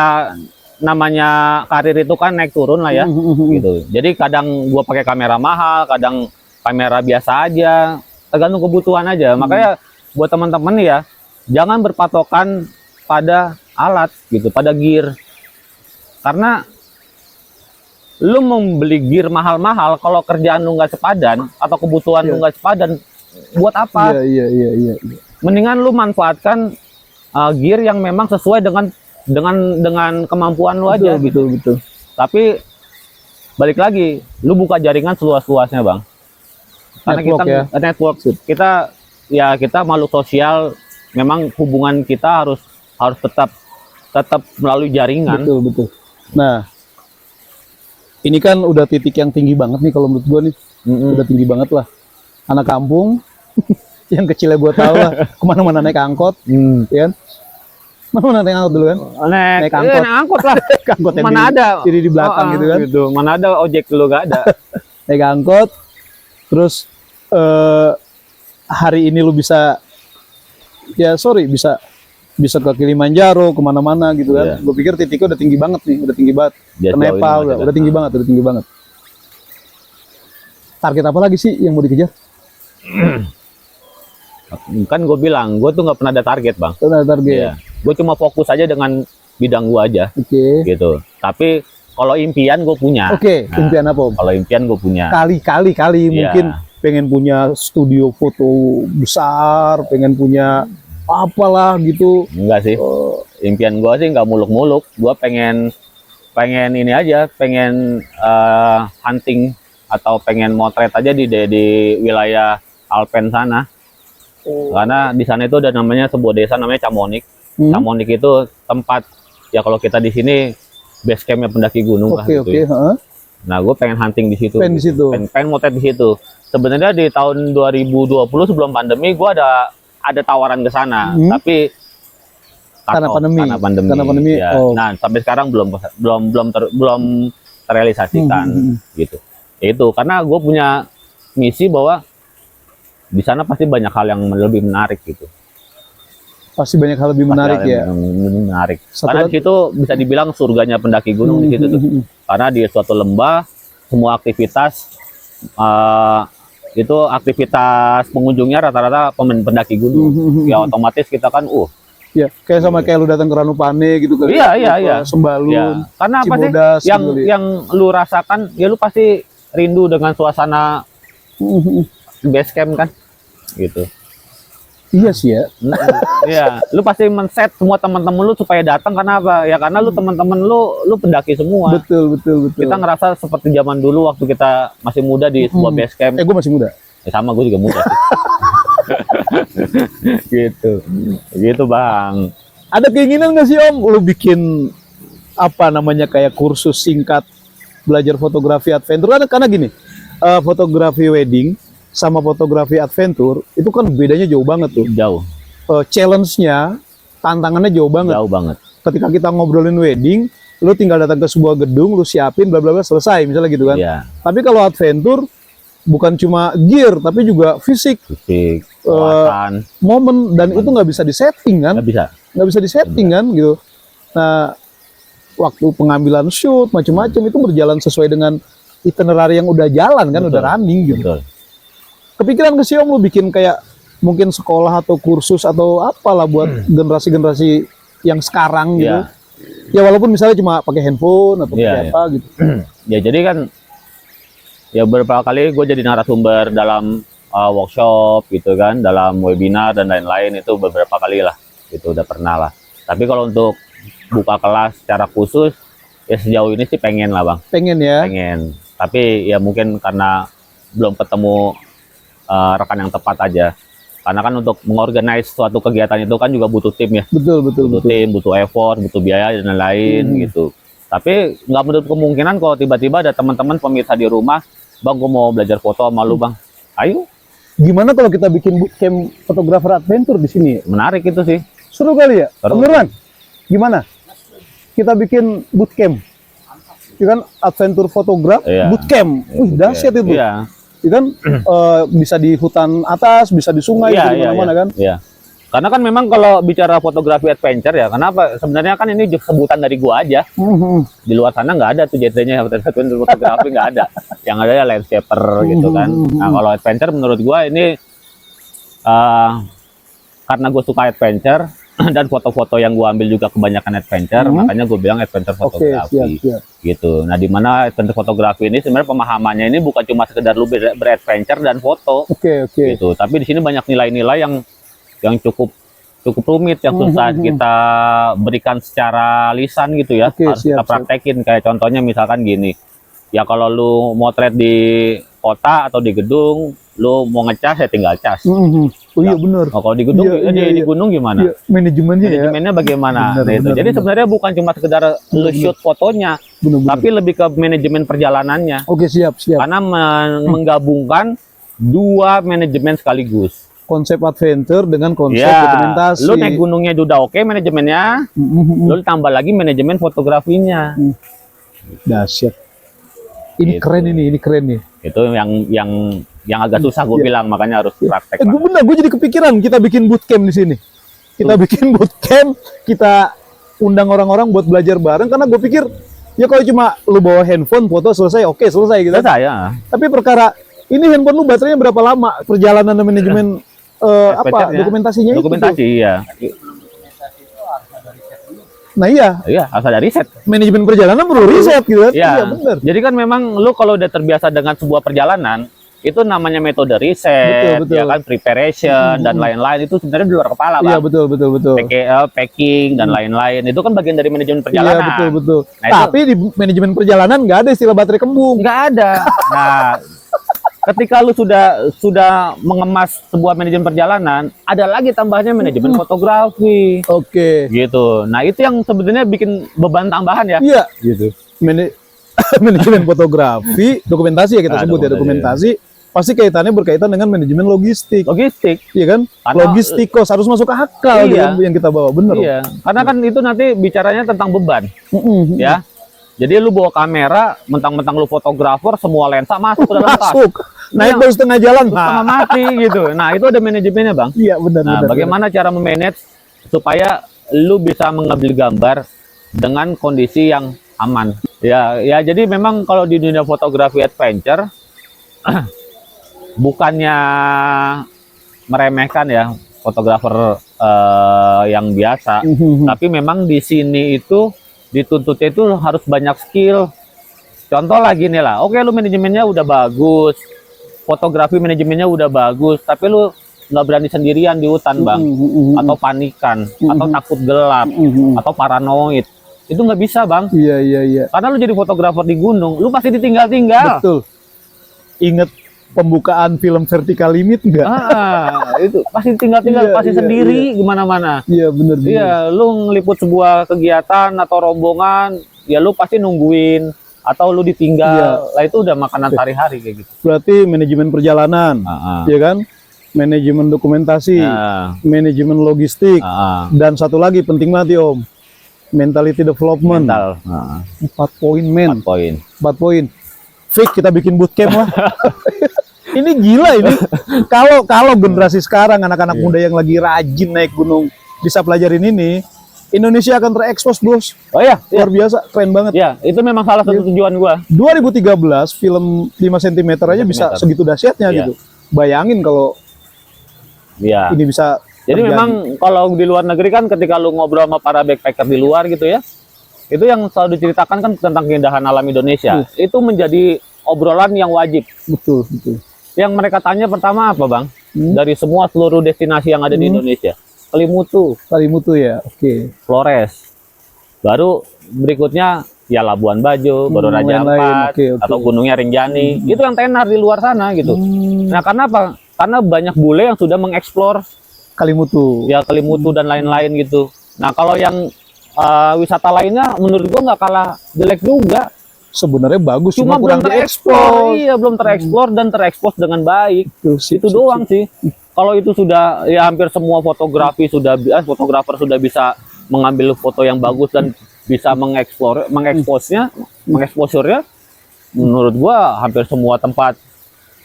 namanya karir itu kan naik turun lah ya. Gitu. Jadi kadang gue pakai kamera mahal, kadang kamera biasa aja, tergantung kebutuhan aja. Makanya buat teman-teman ya, jangan berpatokan pada alat gitu, pada gear. Karena lu membeli gear mahal-mahal, kalau kerjaan lu nggak sepadan atau kebutuhan lu nggak sepadan, buat apa? Iya. Mendingan lu manfaatkan gear yang memang sesuai dengan kemampuan lu aja gitu. Tapi balik lagi, lu buka jaringan seluas-luasnya, Bang. Karena network kita makhluk sosial, memang hubungan kita harus tetap melalui jaringan. Betul. Nah, ini kan udah titik yang tinggi banget nih kalau menurut gua nih. Udah tinggi banget lah. Anak kampung yang kecilnya gua tahu lah, kemana-mana naik angkot, ya kan? Mana naik angkot dulu kan? Naik angkot lah. Angkot yang mana ada di belakang gitu kan? Gitu. Mana ada ojek dulu gak ada. Naik angkot, terus hari ini lu bisa ke Kilimanjaro, kemana-mana gitu kan? Gue pikir titiknya udah tinggi banget nih, udah tinggi banget. Ke Nepal udah tinggi banget, Target apa lagi sih yang mau dikejar? Kan gue bilang, gue tuh nggak pernah ada target, Bang. Pernah ada target. Iya. Gue cuma fokus aja dengan bidang gue aja. Gitu. Tapi kalau impian gue punya. Impian apa, Om? Kalau impian gue punya. Kali mungkin pengen punya studio foto besar, pengen punya apalah gitu. Enggak sih. Impian gue sih nggak muluk-muluk. Gue pengen ini aja, pengen hunting atau pengen motret aja di wilayah Alpen sana. Karena di sana itu ada namanya sebuah desa namanya Camonik. Camonik itu tempat, ya kalau kita di sini base campnya pendaki gunung lah gitu. Nah, gue pengen hunting di situ. Pengen motret di situ. Sebenarnya di tahun 2020 sebelum pandemi gue ada tawaran ke sana, tapi karena pandemi. Ya. Nah, sampai sekarang belum terrealisasikan gitu. Itu karena gue punya misi bahwa di sana pasti banyak hal yang lebih menarik gitu. Pasti banyak hal lebih menarik ya. Menarik. Karena di situ bisa dibilang surganya pendaki gunung di situ tuh. Karena di suatu lembah semua aktivitas itu aktivitas pengunjungnya rata-rata pendaki gunung. Ya otomatis kita kan ya, kayak sama kayak lu datang ke Ranupane gitu kan. Iya. Sembalun. Ya. Karena apa sih yang lu rasakan ya lu pasti rindu dengan suasana base camp kan gitu. Iya sih ya. Iya, lu pasti men-set semua teman-teman lu supaya datang karena apa? Ya karena lu teman-teman lu pendaki semua. Betul. Kita ngerasa seperti zaman dulu waktu kita masih muda di sebuah base camp. Gue masih muda. Ya sama, gue juga muda sih. Gitu Bang. Ada keinginan nggak sih Om, lu bikin apa namanya kayak kursus singkat belajar fotografi adventure? Karena gini, fotografi wedding sama fotografi adventure itu kan bedanya jauh banget tuh. Jauh. Challenge-nya, tantangannya jauh banget. Jauh banget. Ketika kita ngobrolin wedding, lu tinggal datang ke sebuah gedung, lu siapin bla bla bla selesai misalnya gitu kan. Iya. Tapi kalau adventure bukan cuma gear tapi juga fisik, fisik, kawasan, momen, dan itu nggak bisa disetting kan, nggak bisa disetting kan gitu. Nah, waktu pengambilan shoot macam-macam itu berjalan sesuai dengan itinerary yang udah jalan kan, udah running gitu. Betul. Kepikiran ke si Om lu bikin kayak mungkin sekolah atau kursus atau apalah buat generasi-generasi yang sekarang gitu. Ya walaupun misalnya cuma pakai handphone atau pakai apa gitu. Ya jadi kan ya beberapa kali gue jadi narasumber dalam workshop gitu kan, dalam webinar dan lain-lain, itu beberapa kali lah, itu udah pernah lah. Tapi kalau untuk buka kelas secara khusus ya sejauh ini sih pengen lah bang. Pengen ya? Pengen. Tapi ya mungkin karena belum ketemu rekan yang tepat aja. Karena kan untuk mengorganize suatu kegiatan itu kan juga butuh tim ya. Betul. Tim, butuh effort, butuh biaya dan lain-lain gitu. Tapi nggak menutup kemungkinan kalau tiba-tiba ada teman-teman pemirsa di rumah, bang, gue mau belajar foto sama lu bang. Ayo. Gimana kalau kita bikin bootcamp fotografer adventure di sini? Menarik itu sih. Seru kali ya? Seru. Beneran? Gimana? Kita bikin bootcamp. Itu kan adventure photograph, bootcamp. Wih, dahsyat itu. Iya. Itu kan bisa di hutan atas, bisa di sungai, bisa di mana-mana kan? Iya. Karena kan memang kalau bicara fotografi adventure ya, kenapa? Sebenarnya kan ini sebutan dari gua aja. Di luar sana nggak ada tuh genrenya fotografi, nggak ada. Yang ada ya landscaper gitu kan. Nah kalau adventure menurut gua ini karena gue suka adventure dan foto-foto yang gua ambil juga kebanyakan adventure, makanya gue bilang adventure fotografi. Gitu. Nah dimana adventure fotografi ini sebenarnya pemahamannya ini bukan cuma sekedar lu beradventure dan foto. Gitu. Tapi di sini banyak nilai-nilai yang cukup rumit, yang susah kita berikan secara lisan gitu ya. Harus kita praktekin. Kayak contohnya misalkan gini, ya kalau lu motret di kota atau di gedung, lu mau ngecas ya tinggal cas. Oh iya benar. Oh, kalau di gedung, di gunung gimana? Iya, manajemennya bagaimana? Bener. Jadi sebenarnya bukan cuma sekedar lu shoot fotonya, tapi lebih ke manajemen perjalanannya. Oke, siap. Karena menggabungkan dua manajemen sekaligus. Konsep adventure dengan konsep dokumentasi. Lu naik gunungnya udah oke manajemennya, lu tambah lagi manajemen fotografinya. Dahsyat. Ini gitu. Ini keren nih. Itu yang agak susah gue bilang, makanya harus praktek. Gue jadi kepikiran kita bikin bootcamp di sini. Kita bikin bootcamp, kita undang orang-orang buat belajar bareng, karena gue pikir ya kalau cuma lu bawa handphone foto selesai, oke selesai gitu. Selesai ya. Tapi perkara ini handphone lu baterainya berapa lama, perjalanan dan manajemen dokumentasinya dokumentasi itu. Iya. Nah iya, harus ada riset. Manajemen perjalanan perlu riset gitu kan. Iya, benar. Jadi kan memang lu kalau udah terbiasa dengan sebuah perjalanan, itu namanya metode riset, betul. Ya kan, preparation dan lain-lain, itu sebenarnya di luar kepala, Bang. Iya, betul. Packing dan lain-lain, itu kan bagian dari manajemen perjalanan. Iya, betul. Nah, tapi di manajemen perjalanan nggak ada istilah baterai kembung. Nggak ada. Nah, ketika lu sudah mengemas sebuah manajemen perjalanan, ada lagi tambahnya manajemen fotografi. Oke. Gitu. Nah, itu yang sebenarnya bikin beban tambahan ya. Iya, gitu. Manajemen fotografi, dokumentasi ya kita sebut ya, dokumentasi. Pasti berkaitan dengan manajemen logistik. Iya kan? Karena logistikos harus masuk akal yang kita bawa, bener. Iya. Karena kan itu nanti bicaranya tentang beban. Ya. Jadi lu bawa kamera, mentang-mentang lu fotografer, semua lensa masuk ke dalam tas. Naik baru setengah jalan, setengah mati gitu. Nah, itu ada manajemennya, Bang. Iya, benar. Nah, bagaimana cara memanage supaya lu bisa mengambil gambar dengan kondisi yang aman. Ya, jadi memang kalau di dunia fotografi adventure bukannya meremehkan ya fotografer yang biasa, tapi memang di sini itu dituntutnya itu harus banyak skill. Contoh lagi nih lah, oke lu manajemennya udah bagus, fotografi manajemennya udah bagus, tapi lu nggak berani sendirian di hutan, Bang, atau panikan, atau takut gelap, atau paranoid, itu nggak bisa, Bang. Iya. Karena lu jadi fotografer di gunung, lu pasti ditinggal-tinggal. Betul. Ingat pembukaan film Vertical Limit nggak? Itu pasti tinggal-tinggal, pasti sendiri gimana-mana. Iya, bener. Iya, lu ngeliput sebuah kegiatan atau rombongan, ya lu pasti nungguin atau lu ditinggal. Lah itu udah makanan sehari-hari kayak gitu. Berarti manajemen perjalanan, ya kan? Manajemen dokumentasi, manajemen logistik, dan satu lagi penting banget, Om, mentality development. 4 poin, men. 4 poin. 4 poin. Fix kita bikin bootcamp lah. Ini gila ini. Kalau generasi sekarang anak-anak muda yang lagi rajin naik gunung bisa pelajarin ini, Indonesia akan terekspos, Bos. Oh iya, Luar biasa, keren banget. ya itu memang salah satu tujuan gua. 2013 film 5 cm aja bisa segitu dahsyatnya Iya. gitu. Bayangin kalau Iya. ini bisa Jadi terjadi. memang kalau di luar negeri kan ketika lu ngobrol sama para backpacker di luar gitu ya, itu yang selalu diceritakan kan tentang keindahan alam Indonesia. Itu menjadi obrolan yang wajib. betul. Yang mereka tanya pertama apa, Bang? Dari semua seluruh destinasi yang ada di Indonesia. Kelimutu, Kalimutu ya. Oke. Flores. Baru berikutnya ya Labuan Bajo, baru Raja lain-lain. Ampat, Oke. atau Gunungnya Rinjani. Itu yang tenar di luar sana gitu. Nah, karena apa? Karena banyak bule yang sudah mengeksplor Kalimutu. ya Kelimutu dan lain-lain gitu. Nah, kalau yang wisata lainnya menurut gua nggak kalah jelek juga. Sebenarnya bagus, Cuma kurang belum tereksplor. diekspor. Iya, belum tereksplor dan terekspos dengan baik. Itu Sip. doang sih. Kalau itu sudah ya hampir semua fotografer sudah bisa mengambil foto yang bagus dan bisa mengeksposurnya, menurut gua hampir semua tempat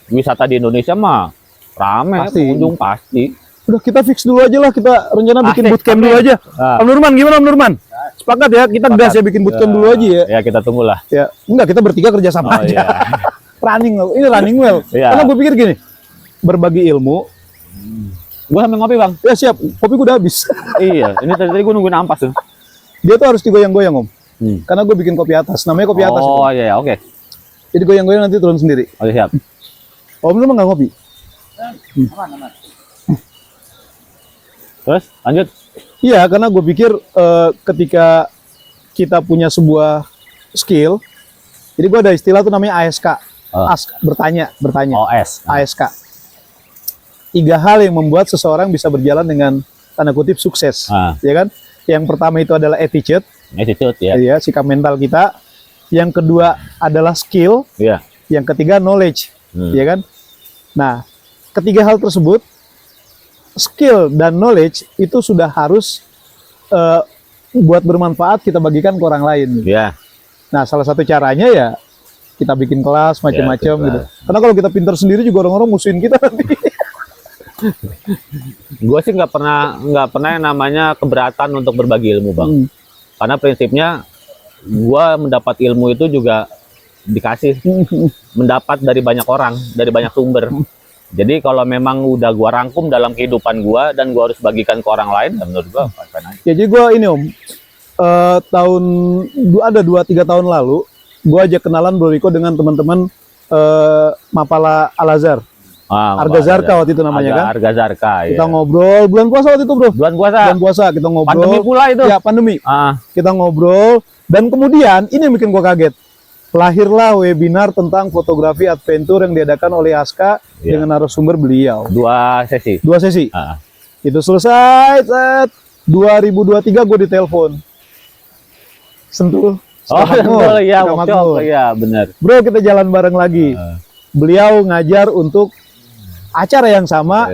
wisata di Indonesia mah rame, Pasti. pengunjung pasti. Udah kita fix dulu aja lah, kita rencana bikin Asik, bootcamp dulu aja. Ah. Om Nurman gimana Om Nurman? Sepakat ya, kita gas ya bikin bootcamp dulu aja ya. Ya kita tunggulah. Ya, enggak kita bertiga kerja sama Oh, aja. iya. Running loh, ini running well. Iya. Karena gue pikir gini, berbagi ilmu. Gua sambil ngopi, Bang. Ya siap, kopi gue udah habis. Iya, ini tadi gua nungguin ampas tuh. Dia tuh harus digoyang-goyang Om. Karena gue bikin kopi atas, namanya kopi atas. Oh itu. iya, oke. Jadi goyang-goyang nanti turun sendiri. Oke, siap. Om Nurman nggak ngopi? Terus lanjut. Iya, karena gue pikir ketika kita punya sebuah skill, jadi gue ada istilah tuh namanya ASK, bertanya, OS. ASK. 3 hal yang membuat seseorang bisa berjalan dengan tanda kutip sukses, ya kan? Yang pertama itu adalah attitude, ya. ya, sikap mental kita. Yang kedua adalah skill, Iya. yang ketiga knowledge, ya kan? Nah, ketiga hal tersebut, skill dan knowledge itu sudah harus buat bermanfaat kita bagikan ke orang lain. Iya. Nah, salah satu caranya ya kita bikin kelas macam-macam bikin gitu. kelas. Karena kalau kita pintar sendiri juga orang-orang musuhin kita nanti. Gue sih nggak pernah yang namanya keberatan untuk berbagi ilmu, Bang. Karena prinsipnya gue mendapat ilmu itu juga dikasih, mendapat dari banyak orang, dari banyak sumber. Jadi kalau memang udah gue rangkum dalam kehidupan gue dan gue harus bagikan ke orang lain, ya menurut gue fine aja. Ya, jadi gue ini Om, ada 2-3 tahun lalu, gue ajak kenalan Bro Riko dengan teman-teman Mapala Al-Azhar. Arga Zarka waktu itu namanya kan. Arga Zarka, Kita ngobrol bulan puasa waktu itu Bro. Bulan puasa. Bulan puasa kita ngobrol. Pandemi pula itu. Ya pandemi. Kita ngobrol dan kemudian ini yang bikin gue kaget. Lahirlah webinar tentang fotografi adventure yang diadakan oleh Aska dengan narasumber beliau. 2 sesi. 2 sesi. Itu selesai. 2023 gue ditelepon. Sentul. Oh, Makmur. ya, Sudah workshop. makmur. Ya, benar. Bro, kita jalan bareng lagi. Beliau ngajar untuk acara yang sama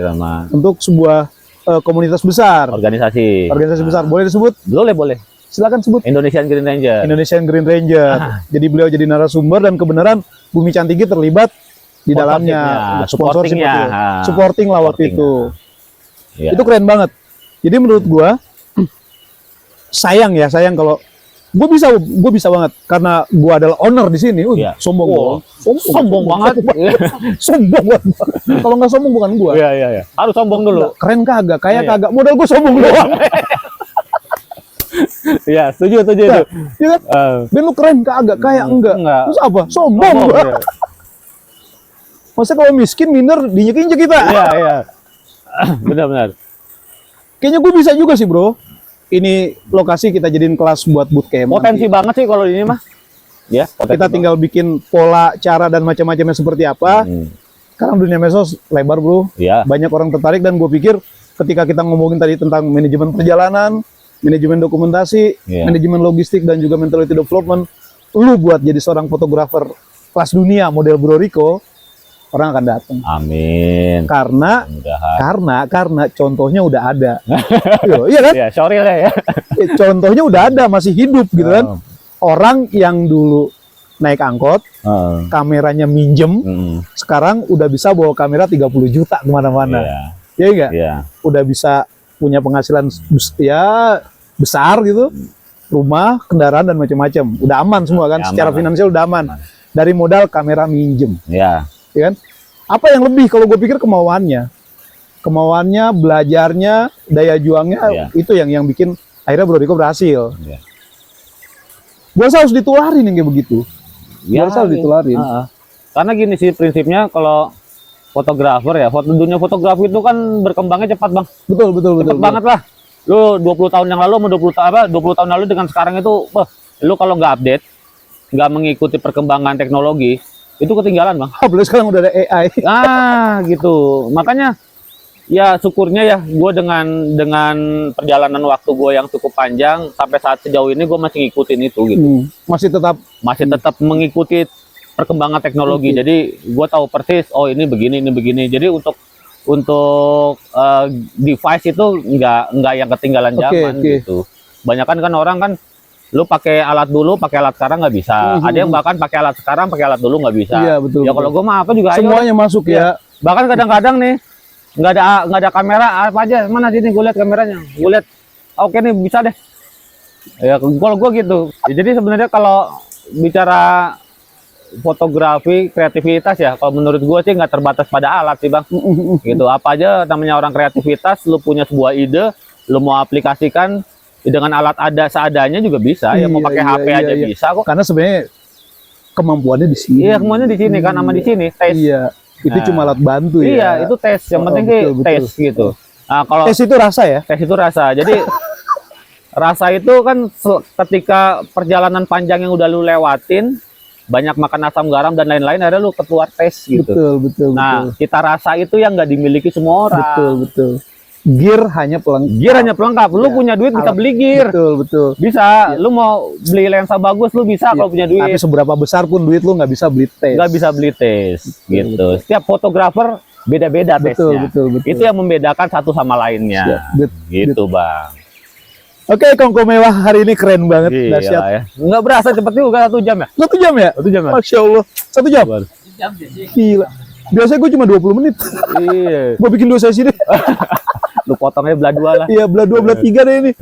untuk sebuah komunitas besar. Organisasi besar. Boleh disebut? boleh Silakan sebut. Indonesian Green Ranger. Indonesian Green Ranger. Jadi beliau jadi narasumber dan kebenaran Bumi Cantigi terlibat di dalamnya. Supporting lah waktu itu. Ya. Itu keren banget. Jadi menurut gua sayang kalau gue bisa banget karena gue adalah owner di sini. Sombong banget. Sombong banget. Kalau nggak sombong bukan gue. Iya. Harus sombong dulu. Keren kagak, kaya kagak. Modal gue sombong doang. Iya, setuju itu. Ya kan? Ben lu keren kagak, kaya enggak. Terus apa? Sombong gua. Ya. Masa kalau miskin minder diinjek-injek kita. Iya. Benar. Kayaknya gue bisa juga sih, Bro. Ini lokasi kita jadiin kelas buat bootcamp. Potensi banget sih kalau ini mah. Ya, kita tinggal bikin pola, cara dan macam-macamnya seperti apa. Karena dunia medsos lebar, Bro. Iya. Banyak orang tertarik dan gue pikir ketika kita ngomongin tadi tentang manajemen perjalanan, manajemen dokumentasi, manajemen logistik dan juga mentality development, lu buat jadi seorang fotografer kelas dunia model Bro Riko, orang akan datang. Amin. Karena contohnya udah ada. Iya kan? Iya, sorry lah ya. Contohnya udah ada, masih hidup gitu kan. Orang yang dulu naik angkot, Heeh. kameranya minjem, sekarang udah bisa bawa kamera 30 juta kemana-mana. Iya. Iya enggak? Iya. Udah bisa punya penghasilan ya besar gitu, rumah, kendaraan dan macam-macam. Udah aman semua kan, Ya, secara aman. finansial udah aman. Dari modal kamera minjem, Iya. ya kan? Apa yang lebih kalau gue pikir kemauannya, belajarnya, daya juangnya, Iya. itu yang bikin akhirnya Bro Riko berhasil. Iya. Gue harus ditularin yang kayak begitu. Ya, Harus ditularin. Heeh. Karena gini sih prinsipnya kalau fotografer ya, dunia fotografi itu kan berkembangnya cepat, Bang. Betul. Cepet banget lah. Lu 20 tahun yang lalu sama 20 tahun lalu dengan sekarang itu, lu kalau nggak update, nggak mengikuti perkembangan teknologi, itu ketinggalan, Bang. Apalagi sekarang udah ada AI. Gitu. Makanya ya syukurnya ya gue dengan perjalanan waktu gue yang cukup panjang sampai saat sejauh ini gue masih ngikutin itu gitu. Masih tetap Mengikuti perkembangan teknologi. Oke. Jadi gue tahu persis, oh ini begini. Jadi untuk device itu nggak yang ketinggalan zaman gitu. Banyakan kan orang kan lu pakai alat dulu, pakai alat sekarang nggak bisa. Ada yang bahkan pakai alat sekarang, pakai alat dulu nggak bisa. Iya, betul. Ya kalau gue mah apa juga ayo. Semuanya masuk ya. Bahkan kadang-kadang nih nggak ada kamera apa aja, mana sini gue lihat kameranya, gue lihat oke nih bisa deh. Ya kalau gue gitu. Ya, jadi sebenarnya kalau bicara fotografi kreativitas ya, kalau menurut gue sih nggak terbatas pada alat sih, Bang. Gitu, apa aja namanya orang kreativitas, lu punya sebuah ide, lu mau aplikasikan dengan alat ada seadanya juga bisa. Ya mau pakai HP aja bisa kok. Karena sebenarnya kemampuannya di sini. Iya, semuanya di sini kan, sama di sini tes. Iya, itu cuma alat bantu ya. Iya, itu tes. Yang penting sih tes gitu. Nah, kalau tes itu rasa ya. tes itu rasa. Jadi rasa itu kan ketika perjalanan panjang yang udah lu lewatin, banyak makan asam garam dan lain-lain, akhirnya lu keluar tes gitu. Betul. Nah, cita rasa itu yang nggak dimiliki semua orang. Betul. Gear hanya pelengkap. Gear hanya pelengkap. Lu punya duit bisa beli gear. Betul. Bisa. Lu mau beli lensa bagus, lu bisa kalau punya duit. Tapi seberapa besar pun duit lu nggak bisa beli tes. Nggak bisa beli tes gitu. Setiap fotografer beda-beda tesnya. Betul. Itu yang membedakan satu sama lainnya. Gitu, Bang. Oke, Kongko Mewah hari ini keren banget. Gila Dahsyat. ya. Nggak berasa cepet juga 1 jam ya? 1 jam ya? 1 jam ya? Masya Allah. 1 jam? Gila. Biasanya gue cuma 20 menit. Iya. Gue bikin 2 sesi deh. Lu potongnya belah 2 lah. Iya, belah 2, belah 3 deh ini.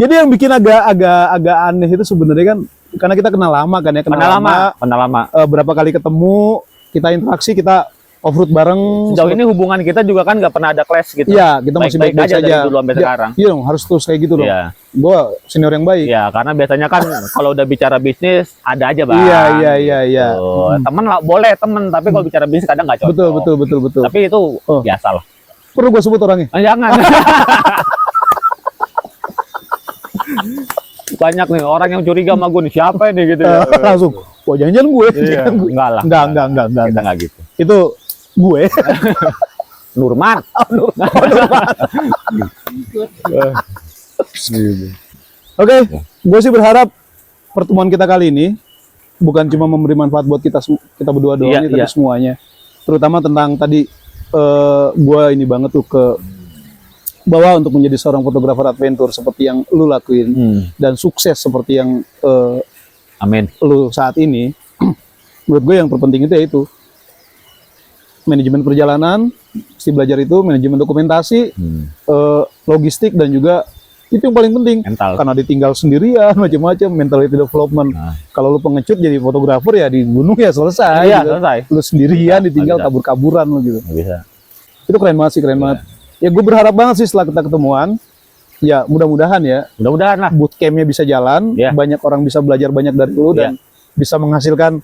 Jadi yang bikin agak aneh itu sebenarnya kan karena kita kenal lama kan ya, Kenal lama. Berapa kali ketemu, kita interaksi, kita off-road bareng. Sejauh ini hubungan kita juga kan nggak pernah ada clash gitu. Iya, kita masih baik-baik aja saja. dari dulu sampai sekarang. Iya dong, harus terus kayak gitu dong. Iya. Gue senior yang baik. Iya, karena biasanya kan kalau udah bicara bisnis ada aja, Bang. Iya. Temen lah, boleh temen, tapi kalau bicara bisnis kadang nggak cocok. Betul. Tapi itu biasa lah. Perlu gue sebut orangnya? Jangan. Banyak nih orang yang curiga sama gue nih, siapa ini gitu ya. Langsung, wah jangan-jangan gue. Iya, enggak lah. Enggak. Kita nggak gitu. Itu gue. Nurman. Oke, gue sih berharap pertemuan kita kali ini bukan cuma memberi manfaat buat kita berdua doang, tapi semuanya. Terutama tentang tadi gue ini banget tuh ke bahwa untuk menjadi seorang fotografer adventure seperti yang lu lakuin dan sukses seperti yang Amin. lu saat ini, menurut gue yang terpenting itu yaitu manajemen perjalanan, mesti belajar itu, manajemen dokumentasi, logistik, dan juga itu yang paling penting. Mental. Karena ditinggal sendirian, macam-macam, mentality development. Kalau lu pengecut jadi fotografer ya di gunung ya selesai. Iya, gitu. selesai. Lu sendirian ditinggal bisa. kabur-kaburan lu gitu. Nggak bisa. Itu keren banget sih, keren banget. Ya gue berharap banget sih setelah kita ketemuan, ya mudah-mudahan ya, Mudah-mudahan lah. bootcampnya bisa jalan, banyak orang bisa belajar banyak dari lu dan bisa menghasilkan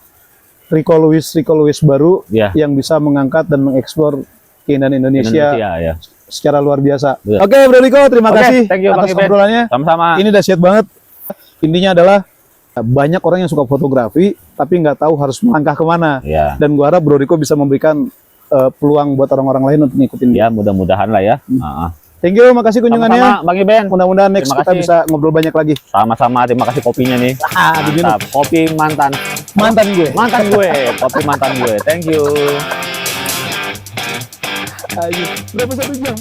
Riko Lewis baru yang bisa mengangkat dan mengeksplor keindahan Indonesia ya. secara luar biasa. Oke, Bro Riko, terima kasih thank you, atas Bang Iben. obrolannya. Sama-sama. Ini dahsyat banget. Intinya adalah banyak orang yang suka fotografi tapi nggak tahu harus melangkah kemana. Ya. Dan gua harap Bro Riko bisa memberikan peluang buat orang-orang lain untuk ngikutin dia. Ya, mudah-mudahan lah ya. Thank you, makasih kunjungannya. Sama-sama, Bang Iben. Mudah-mudahan next Terima kita kasih. bisa ngobrol banyak lagi. Sama-sama, terima kasih kopinya nih. Mantap. Kopi mantan gue. Kopi mantan gue. Thank you. Ayo, berapa 1 jam?